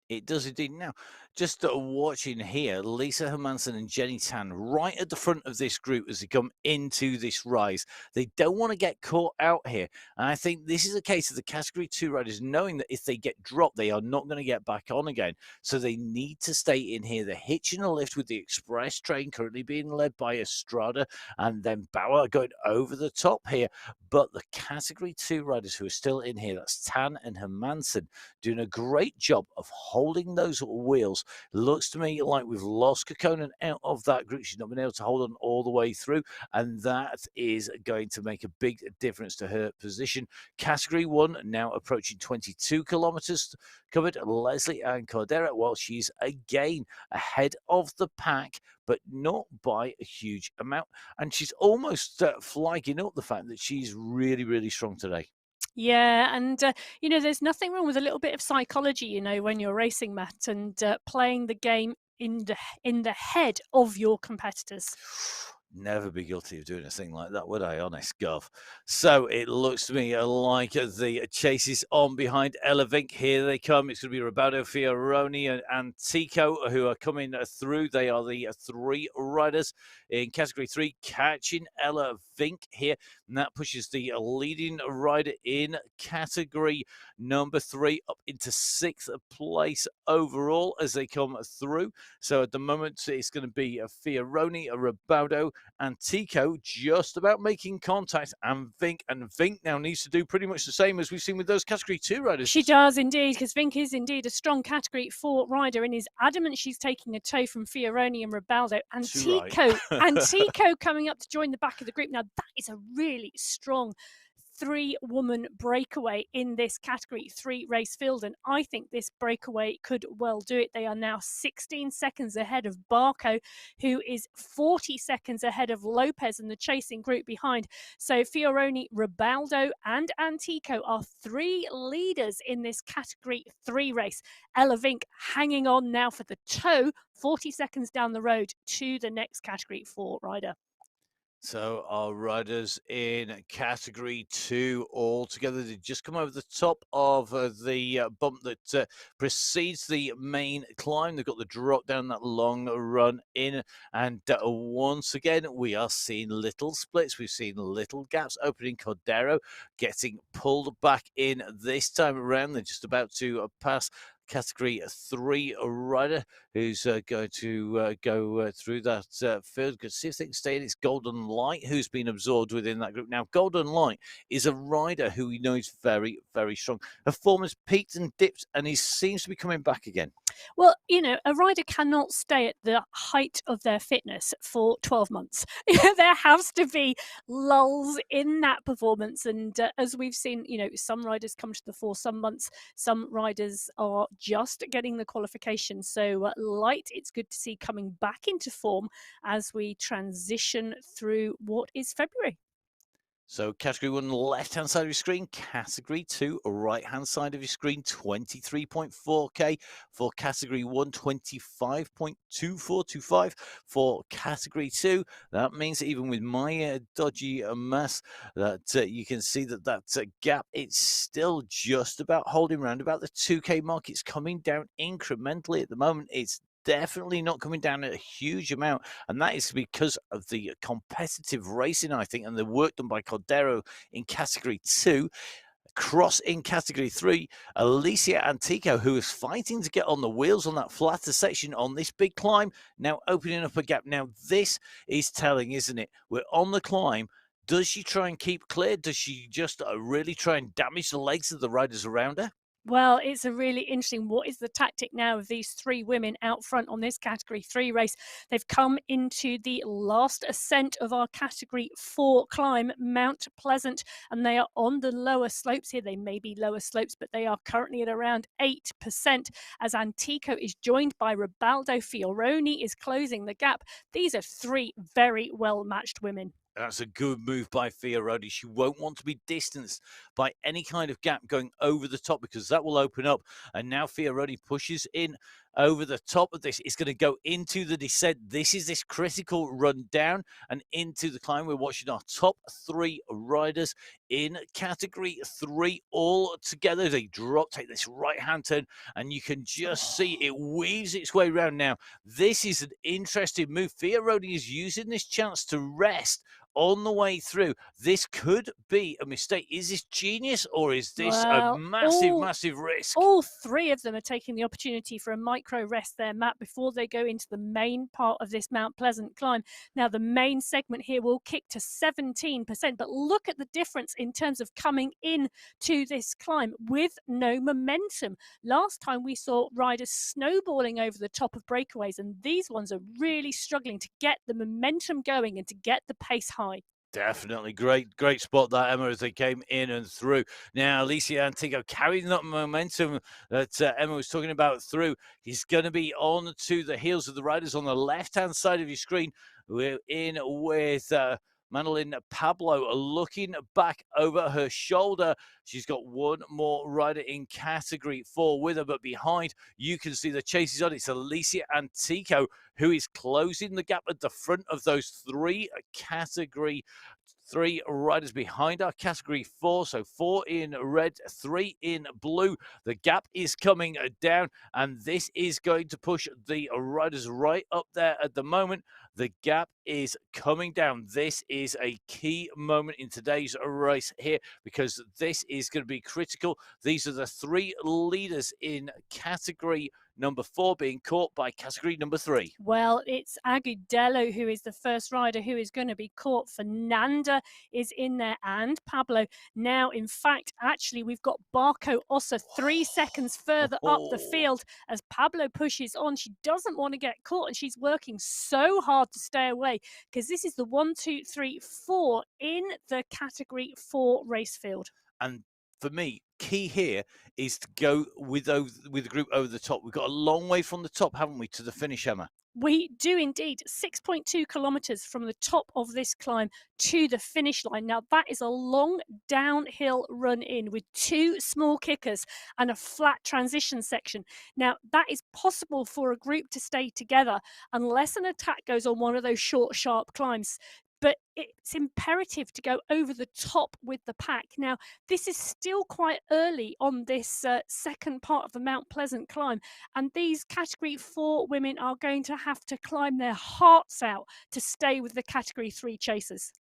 It does indeed. Now, just watching here, Lisa Hermansen and Jenny Tan right at the front of this group as they come into this rise. They don't want to get caught out here. And I think this is a case of the Category 2 riders knowing that if they get dropped, they are not going to get back on again. So they need to stay in here. They're hitching a lift with the express train currently being led by Estrada, and then Bauer going over the top here. But the Category 2 riders who are still in here, that's Tan and Hermansen, doing a great job of holding those wheels. Looks to me like we've lost Kokkonen out of that group. She's not been able to hold on all the way through, and that is going to make a big difference to her position. Category 1 now approaching 22 kilometres covered. Leslie Ann Cordera, well, she's again ahead of the pack, but not by a huge amount. And she's almost flagging up the fact that she's really, really strong today. Yeah, and there's nothing wrong with a little bit of psychology, when you're racing, Matt, and playing the game in the head of your competitors. Never be guilty of doing a thing like that, would I? Honest Gov. So it looks to me like the chase is on behind Ella Vink. Here they come. It's going to be Roberto Fioroni and Tico who are coming through. They are the 3 riders in Category 3, catching Ella Vink here. And that pushes the leading rider in Category number 3 up into 6th place overall as they come through. So at the moment, it's going to be Fioroni, Roberto, and Tico just about making contact, and Vink now needs to do pretty much the same as we've seen with those Category 2 riders. She does indeed, because Vink is indeed a strong Category 4 rider and is adamant she's taking a toe from Fioroni and Ribaldo. And Tico coming up to join the back of the group. Now, that is a really strong three-woman breakaway in this Category 3 race field, and I think this breakaway could well do it. They are now 16 seconds ahead of Barco, who is 40 seconds ahead of Lopez and the chasing group behind. So Fioroni, Ribaldo and Antico are three leaders in this Category 3 race. Ella Vink hanging on now for the toe, 40 seconds down the road to the next Category 4 rider. So our riders in Category 2 all together, they just come over the top of the bump that precedes the main climb. They've got the drop down, that long run in, and once again we are seeing little splits. We've seen little gaps opening. Cordero getting pulled back in this time around. They're just about to pass Category 3 rider who's going to go through that field. Good, see if they can stay in. It's Golden Light who's been absorbed within that group. Now, Golden Light is a rider who we know is very, very strong. Her form has peaked and dipped, and he seems to be coming back again. Well, you know, a rider cannot stay at the height of their fitness for 12 months. There has to be lulls in that performance. And as we've seen, you know, some riders come to the fore some months, some riders are just getting the qualification. So Light, it's good to see coming back into form as we transition through what is February. So Category 1, left-hand side of your screen. Category 2, right-hand side of your screen, 23.4K. For Category 1, 25.2425. For Category 2, that means that even with my dodgy mass, that you can see that gap, it's still just about holding around about the 2K mark. It's coming down incrementally at the moment. It's definitely not coming down a huge amount, and that is because of the competitive racing, I think, and the work done by Cordero in Category 2. Cross in Category 3, Alicia Antico, who is fighting to get on the wheels on that flatter section on this big climb, now opening up a gap. Now, this is telling, isn't it? We're on the climb. Does she try and keep clear? Does she just really try and damage the legs of the riders around her? Well, it's a really interesting, what is the tactic now of these three women out front on this Category 3 race? They've come into the last ascent of our Category 4 climb, Mount Pleasant, and they are on the lower slopes here. They may be lower slopes, but they are currently at around 8% as Antico is joined by Ribaldo. Fioroni is closing the gap. These are three very well-matched women. That's a good move by Fioroni. She won't want to be distanced by any kind of gap going over the top, because that will open up. And now Fioroni pushes in over the top of this. It's going to go into the descent. This is this critical run down and into the climb. We're watching our top three riders in Category 3 all together. They take this right-hand turn, and you can just see it weaves its way around. Now, this is an interesting move. Fioroni is using this chance to rest on the way through. This could be a mistake. Is this genius, or is this a massive risk? All three of them are taking the opportunity for a micro rest there, Matt, before they go into the main part of this Mount Pleasant climb. Now, the main segment here will kick to 17%, but look at the difference in terms of coming in to this climb with no momentum. Last time we saw riders snowballing over the top of breakaways, and these ones are really struggling to get the momentum going and to get the pace high. Definitely great spot that, Emma, as they came in and through. Now, Alicia Antico carrying that momentum that Emma was talking about through. He's going to be on to the heels of the riders on the left-hand side of your screen. We're in with Manolin Pablo looking back over her shoulder. She's got one more rider in Category 4 with her, but behind you can see the chase is on. It's Alicia Antico who is closing the gap at the front of those three Category 3 riders behind our Category 4. So 4 in red, 3 in blue. The gap is coming down, and this is going to push the riders right up there at the moment. The gap is coming down. This is a key moment in today's race here, because this is going to be critical. These are the three leaders in Category number 4 being caught by category number 3. Well, it's Agudelo who is the first rider who is going to be caught. Fernanda is in there and Pablo. Now, in fact, actually, we've got Barco Ossa 3 seconds further up the field as Pablo pushes on. She doesn't want to get caught and she's working so hard to stay away because this is the 1, 2, 3, 4 in the category 4 race field. And for me, key here is to go with the group over the top. We've got a long way from the top, haven't we, to the finish, Emma? We do indeed. 6.2 kilometres from the top of this climb to the finish line. Now, that is a long downhill run in with 2 small kickers and a flat transition section. Now, that is possible for a group to stay together unless an attack goes on one of those short, sharp climbs. But it's imperative to go over the top with the pack. Now, this is still quite early on this second part of the Mount Pleasant climb, and these category 4 women are going to have to climb their hearts out to stay with the category 3 chasers.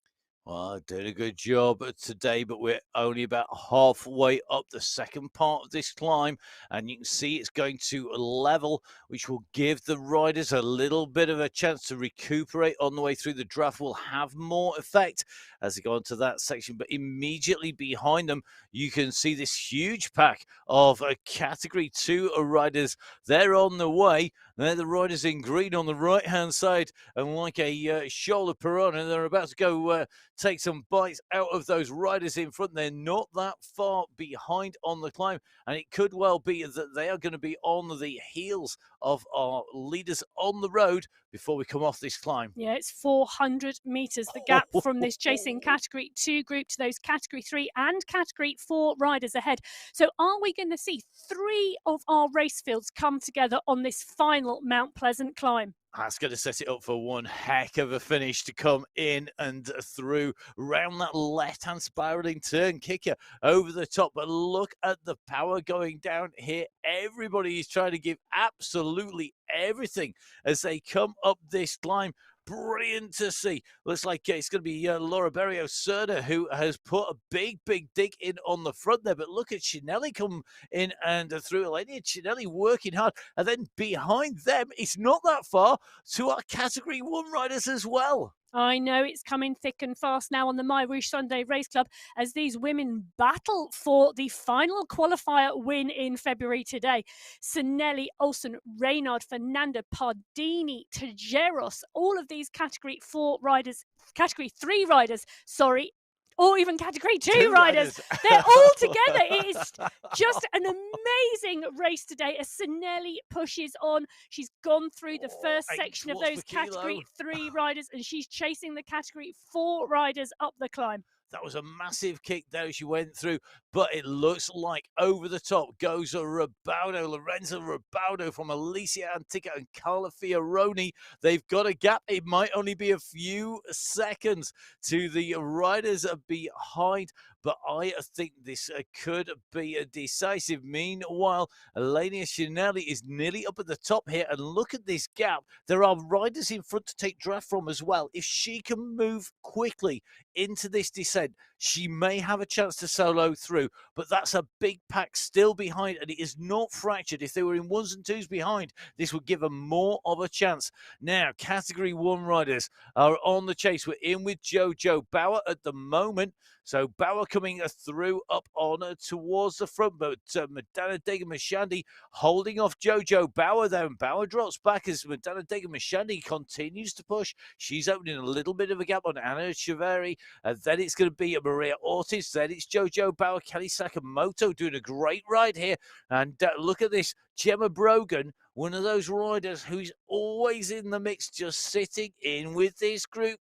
Well, doing a good job today, but we're only about halfway up the second part of this climb, and you can see it's going to level, which will give the riders a little bit of a chance to recuperate on the way through. The draft will have more effect as they go into that section, but immediately behind them, you can see this huge pack of category 2 riders. They're on the way. They're the riders in green on the right-hand side, and like a shoulder piranha, they're about to go take some bites out of those riders in front. They're not that far behind on the climb, and it could well be that they are going to be on the heels of our leaders on the road before we come off this climb. Yeah, it's 400 metres, the gap from this chasing category 2 group to those category 3 and category 4 riders ahead. So are we going to see 3 of our race fields come together on this final Mount Pleasant climb? That's going to set it up for one heck of a finish to come in and through round that left-hand spiraling turn kicker over the top. But look at the power going down here. Everybody is trying to give absolutely everything as they come up this climb. Brilliant to see. Looks like it's going to be Laura Berrio-Serna who has put a big dig in on the front there. But look at Cinelli come in and through. Elenia Cinelli working hard. And then behind them, it's not that far to our category 1 riders as well. I know it's coming thick and fast now on the MyWhoosh Sunday Race Club as these women battle for the final qualifier win in February today. Sinelli, Olsen, Reynard, Fernanda, Pardini, Tajeros, all of these category 4 riders, category 3 riders, sorry, or even category 2 riders. They're all together. It is just an amazing race today as Sinelli pushes on. She's gone through the first section of those category 3 riders and she's chasing the category 4 riders up the climb. That was a massive kick there as she went through, but it looks like over the top goes a Ribaudo, Lorenzo Ribaudo from Alicia Antica and Carla Fioroni. They've got a gap. It might only be a few seconds to the riders behind, but I think this could be a decisive. Meanwhile, Elenia Cinelli is nearly up at the top here, and look at this gap. There are riders in front to take draft from as well. If she can move quickly into this descent, she may have a chance to solo through, but that's a big pack still behind, and it is not fractured. If they were in 1s and 2s behind, this would give them more of a chance. Now, category 1 riders are on the chase. We're in with Jojo Bauer at the moment. So Bauer coming through up on towards the front, but Madonna Dega-Mashandi holding off Jojo Bauer there, and Bauer drops back as Madonna Dega-Mashandi continues to push. She's opening a little bit of a gap on Anna Chiveri, and then it's going to be Maria Ortiz, then it's Jojo Bauer, Kelly Sakamoto doing a great ride here, and look at this, Gemma Brogan, one of those riders who's always in the mix, just sitting in with this group,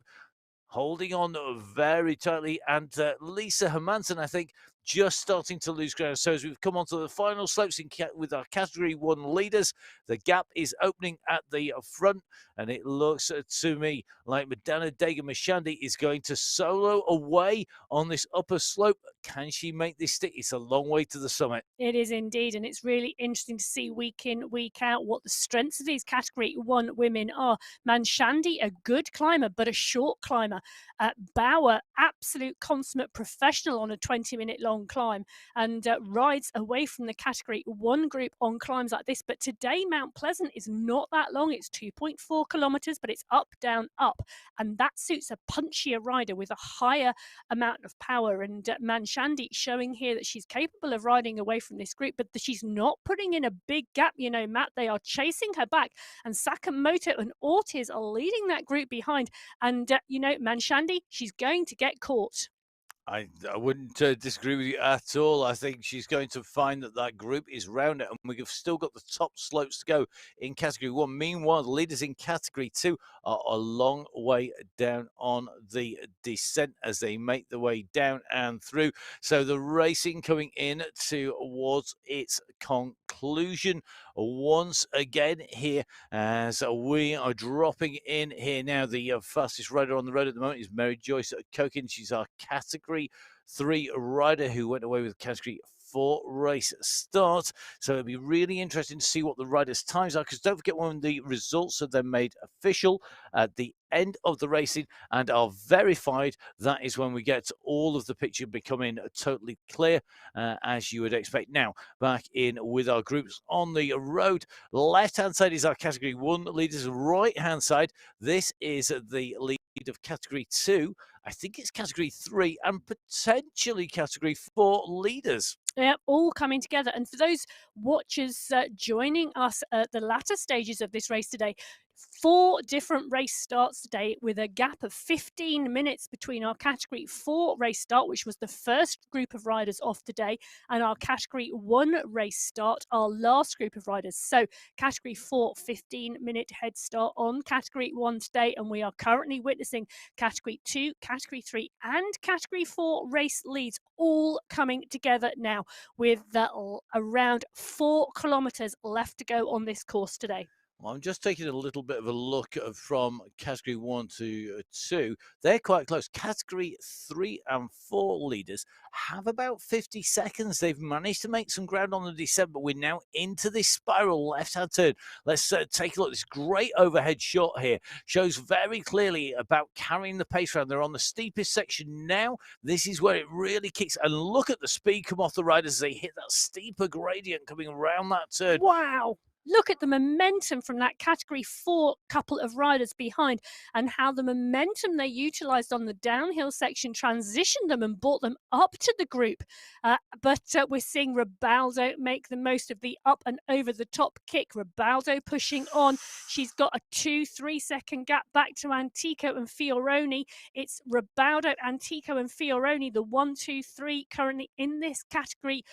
holding on very tightly, and Lisa Hermansen, I think, just starting to lose ground. So as we've come onto the final slopes with our category 1 leaders, the gap is opening at the front, and it looks to me like Madonna Dega-Mashandi is going to solo away on this upper slope. Can she make this stick? It's a long way to the summit. It is indeed, and it's really interesting to see week in, week out what the strengths of these Category 1 women are. Manshandi, a good climber, but a short climber. Bauer, absolute consummate professional on a 20-minute long climb, and rides away from the Category 1 group on climbs like this. But today, Mount Pleasant is not that long. It's 2.4 kilometres, but it's up, down, up. And that suits a punchier rider with a higher amount of power. And Manshandi showing here that she's capable of riding away from this group, but she's not putting in a big gap. You know, Matt, they are chasing her back, and Sakamoto and Ortiz are leading that group behind. And, you know, Manshandi, she's going to get caught. I wouldn't disagree with you at all. I think she's going to find that that group is round it, and we've still got the top slopes to go in Category 1. Meanwhile, the leaders in Category 2 are a long way down on the descent as they make their way down and through. So the racing coming in towards its conclusion once again here as we are dropping in here now. The fastest rider on the road at the moment is Mary Joyce Kokin. She's our Category 3 rider who went away with Category 4 race start. So it'll be really interesting to see what the riders' times are, because don't forget, when the results are then made official at the end of the racing and are verified, that is when we get all of the picture becoming totally clear, as you would expect. Now, back in with our groups on the road. Left-hand side is our Category 1 leaders. Right-hand side, this is the lead of Category 2. I think it's Category 3 and potentially Category 4 leaders. Yeah, all coming together. And for those watchers joining us at the latter stages of this race today, 4 different race starts today with a gap of 15 minutes between our Category 4 race start, which was the first group of riders off today, and our Category 1 race start, our last group of riders. So Category 4, 15-minute head start on Category 1 today, and we are currently witnessing Category 2, Category 3 and Category 4 race leads all coming together now with around 4 kilometres left to go on this course today. Well, I'm just taking a little bit of a look from Category 1 to 2. They're quite close. Category 3 and 4 leaders have about 50 seconds. They've managed to make some ground on the descent, but we're now into this spiral left-hand turn. Let's take a look. This great overhead shot here shows very clearly about carrying the pace around. They're on the steepest section now. This is where it really kicks. And look at the speed come off the riders as they hit that steeper gradient coming around that turn. Wow. Look at the momentum from that Category 4 couple of riders behind, and how the momentum they utilised on the downhill section transitioned them and brought them up to the group. But we're seeing Ribaldo make the most of the up and over the top kick. Ribaldo pushing on. She's got a 2-3 second gap back to Antico and Fioroni. It's Ribaldo, Antico and Fioroni, the 1, 2, 3 currently in this category.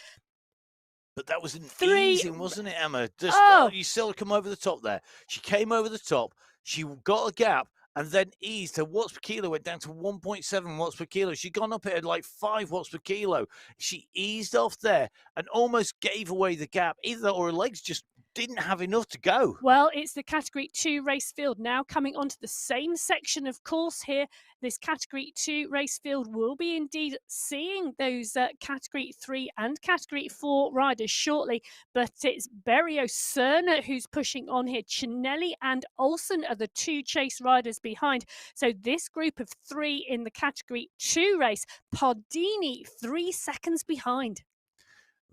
But that was an easing, wasn't it, Emma? Just, you still come over the top there. She came over the top. She got a gap and then eased. Her watts per kilo went down to 1.7 watts per kilo. She'd gone up at like 5 watts per kilo. She eased off there and almost gave away the gap. Either that or her legs just didn't have enough to go. Well, it's the Category 2 race field now coming onto the same section of course here. This Category 2 race field will be indeed seeing those Category 3 and Category 4 riders shortly, but it's Berio Cerna who's pushing on here. Cinelli and Olsen are the 2 chase riders behind. So this group of 3 in the Category 2 race, Pardini 3 seconds behind.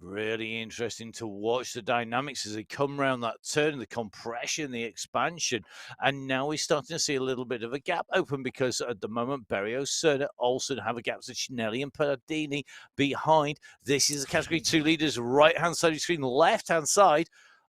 Really interesting to watch the dynamics as they come around that turn, the compression, the expansion. And now we're starting to see a little bit of a gap open, because at the moment, Berio, Cerna, Olsen have a gap to Cinelli and Pardini behind. This is the Category 2 leaders, right-hand side of the screen, left-hand side.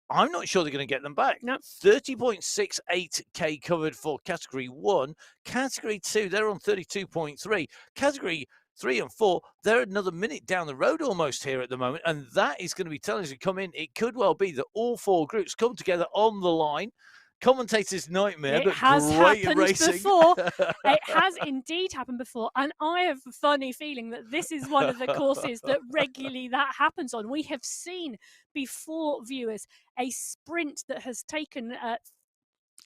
I'm not sure they're going to get them back. No. 30.68k covered for Category 1. Category 2, they're on 32.3. Category 3 and 4, they're another minute down the road almost here at the moment, and that is going to be telling us to come in. It could well be that all 4 groups come together on the line. Commentator's nightmare, but great racing. Before. It has indeed happened before, and I have a funny feeling that this is one of the courses that regularly that happens on. We have seen before, viewers, a sprint that has taken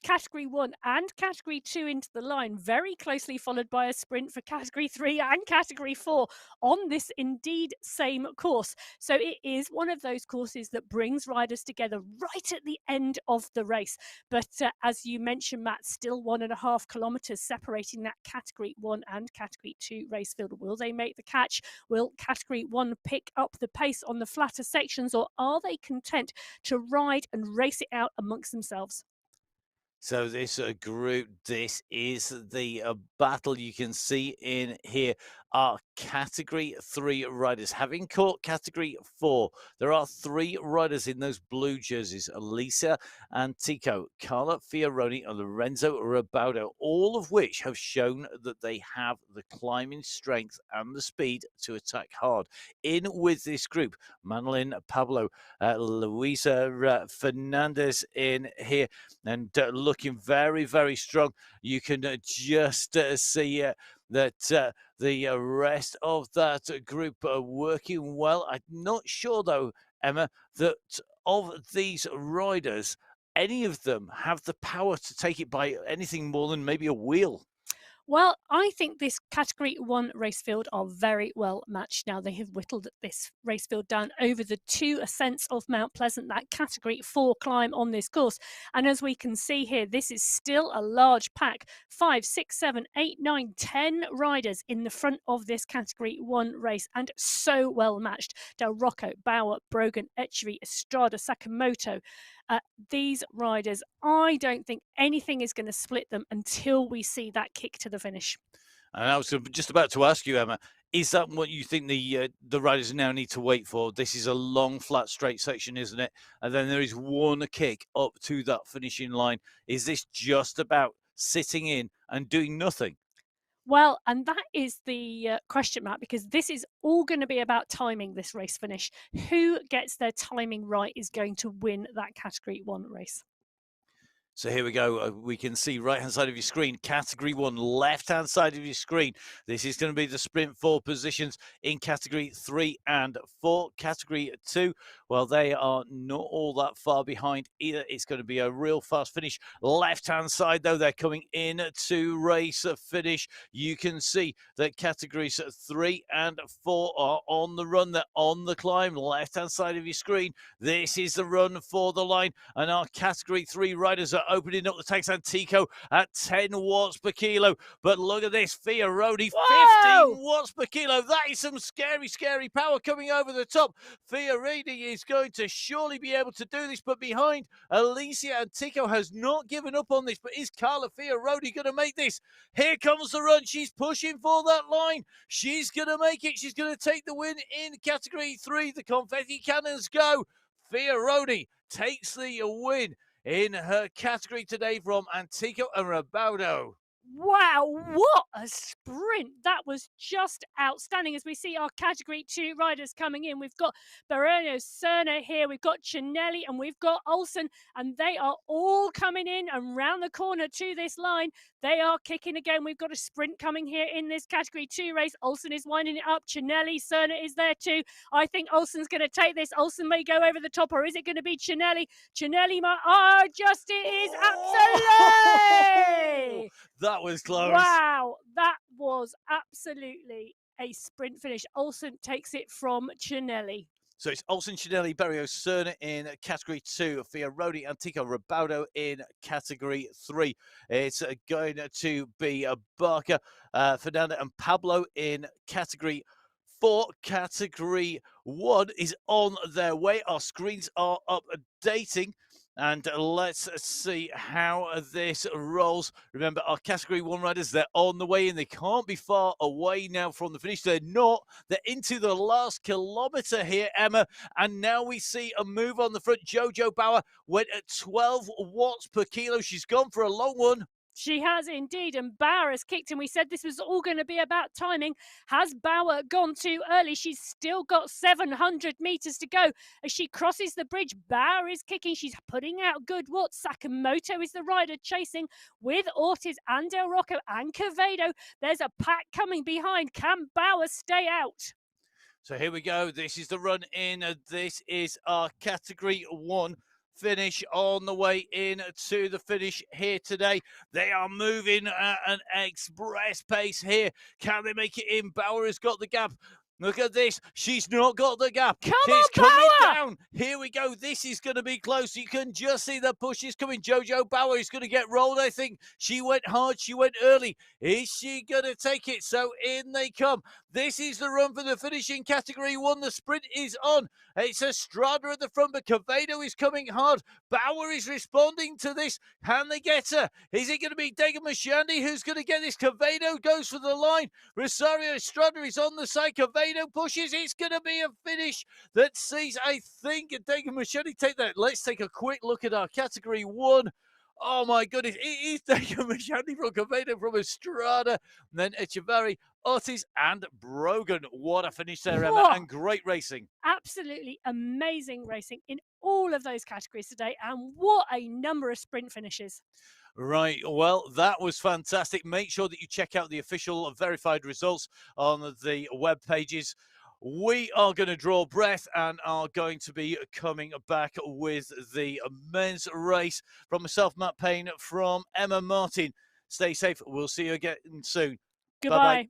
Category 1 and Category 2 into the line, very closely followed by a sprint for Category 3 and Category 4 on this indeed same course. So it is one of those courses that brings riders together right at the end of the race. But as you mentioned, Matt, still 1.5 kilometres separating that Category 1 and Category 2 race field. Will they make the catch? Will Category 1 pick up the pace on the flatter sections, or are they content to ride and race it out amongst themselves? So this group, this is the battle you can see in here. Are Category 3 riders having caught Category 4? There are 3 riders in those blue jerseys: Alicia Antico, Carla Fioroni, and Lorenzo Rabaudo, all of which have shown that they have the climbing strength and the speed to attack hard. In with this group, Manolin Pablo, Luisa Fernandez in here, and looking very, very strong. You can just see that the rest of that group are working well. I'm not sure, though, Emma, that of these riders, any of them have the power to take it by anything more than maybe a wheel. Well, I think this Category 1 race field are very well matched now. They have whittled this race field down over the 2 ascents of Mount Pleasant, that Category 4 climb on this course. And as we can see here, this is still a large pack: 5, 6, 7, 8, 9, 10 riders in the front of this Category 1 race, and so well matched. Del Rocco, Bauer, Brogan, Etchery, Estrada, Sakamoto. These riders, I don't think anything is going to split them until we see that kick to the finish. And I was just about to ask you, Emma, is that what you think the riders now need to wait for? This is a long, flat, straight section, isn't it? And then there is one kick up to that finishing line. Is this just about sitting in and doing nothing? Well, and that is the question mark, because this is all going to be about timing, this race finish. Who gets their timing right is going to win that Category 1 race. So here we go. We can see right-hand side of your screen, Category 1, left-hand side of your screen. This is going to be the sprint 4 positions in Category 3 and 4. Category 2, well, they are not all that far behind either. It's going to be a real fast finish. Left-hand side, though, they're coming in to race a finish. You can see that Categories 3 and 4 are on the run. They're on the climb. Left-hand side of your screen, this is the run for the line. And our Category 3 riders are opening up the tanks. Antico at 10 watts per kilo. But look at this, Fioroni, 15 watts per kilo. That is some scary, scary power coming over the top. Fiorini is going to surely be able to do this, but behind, Alicia Antico has not given up on this. But is Carla Fioroni going to make this? Here comes the run. She's pushing for that line. She's going to make it. She's going to take the win in Category 3. The confetti cannons go. Fioroni takes the win in her category today from Antico and Rabaudo. Wow, what a sprint. That was just outstanding. As we see our Category 2 riders coming in, we've got Barano, Cerna here, we've got Cinelli, and we've got Olsen, and they are all coming in and round the corner to this line. They are kicking again. We've got a sprint coming here in this Category 2 race. Olsen is winding it up. Cinelli, Cerna is there too. I think Olsen's going to take this. Olsen may go over the top, or is it going to be Cinelli? Cinelli might. Oh, just it is. Absolutely. That was close. Wow, that was absolutely a sprint finish. Olsen takes it from Cinelli. So it's Olsen, Cinelli, Barrio, Cerna in Category 2, Fioroni, Antico, Rabaudo in Category 3. It's going to be Barker, Fernanda, and Pablo in Category 4. Category 1 is on their way. Our screens are updating. And let's see how this rolls. Remember, our Category 1 riders, they're on the way in. They can't be far away now from the finish. They're not. They're into the last kilometre here, Emma. And now we see a move on the front. Jojo Bauer went at 12 watts per kilo. She's gone for a long one. She has indeed, and Bauer has kicked, and we said this was all going to be about timing. Has Bauer gone too early? She's still got 700 metres to go. As she crosses the bridge, Bauer is kicking. She's putting out good watts. Sakamoto is the rider chasing with Ortiz and Del Rocco and Quevedo. There's a pack coming behind. Can Bauer stay out? So here we go. This is the run in. This is our Category 1. finish on the way in to the finish here today. They are moving at an express pace here. Can they make it in? Bauer has got the gap. Look at this. She's not got the gap. Come It's on, coming Bauer! down. Here we go. This is going to be close. You can just see the push is coming. Jojo Bauer is going to get rolled, I think. She went hard. She went early. Is she going to take it? So in they come. This is the run for the finishing category 1. The sprint is on. It's Estrada at the front, but Cavado is coming hard. Bauer is responding to this. Can they get her? Is it going to be Degan Mashandi who's going to get this? Cavado goes for the line. Rosario Estrada is on the side. Cavado pushes. It's going to be a finish that sees, I think, Degan Mashandi take that. Let's take a quick look at our category 1. Oh my goodness, it is Degan Mashandi from Cavado from Estrada. And then Echevarri, Ortiz, and Brogan. What a finish there, Emma, and great racing. Absolutely amazing racing in all of those categories today, and what a number of sprint finishes. Right, well, that was fantastic. Make sure that you check out the official verified results on the web pages. We are going to draw breath and are going to be coming back with the men's race. From myself, Matt Payne, from Emma Martin. Stay safe. We'll see you again soon. Goodbye. Bye-bye.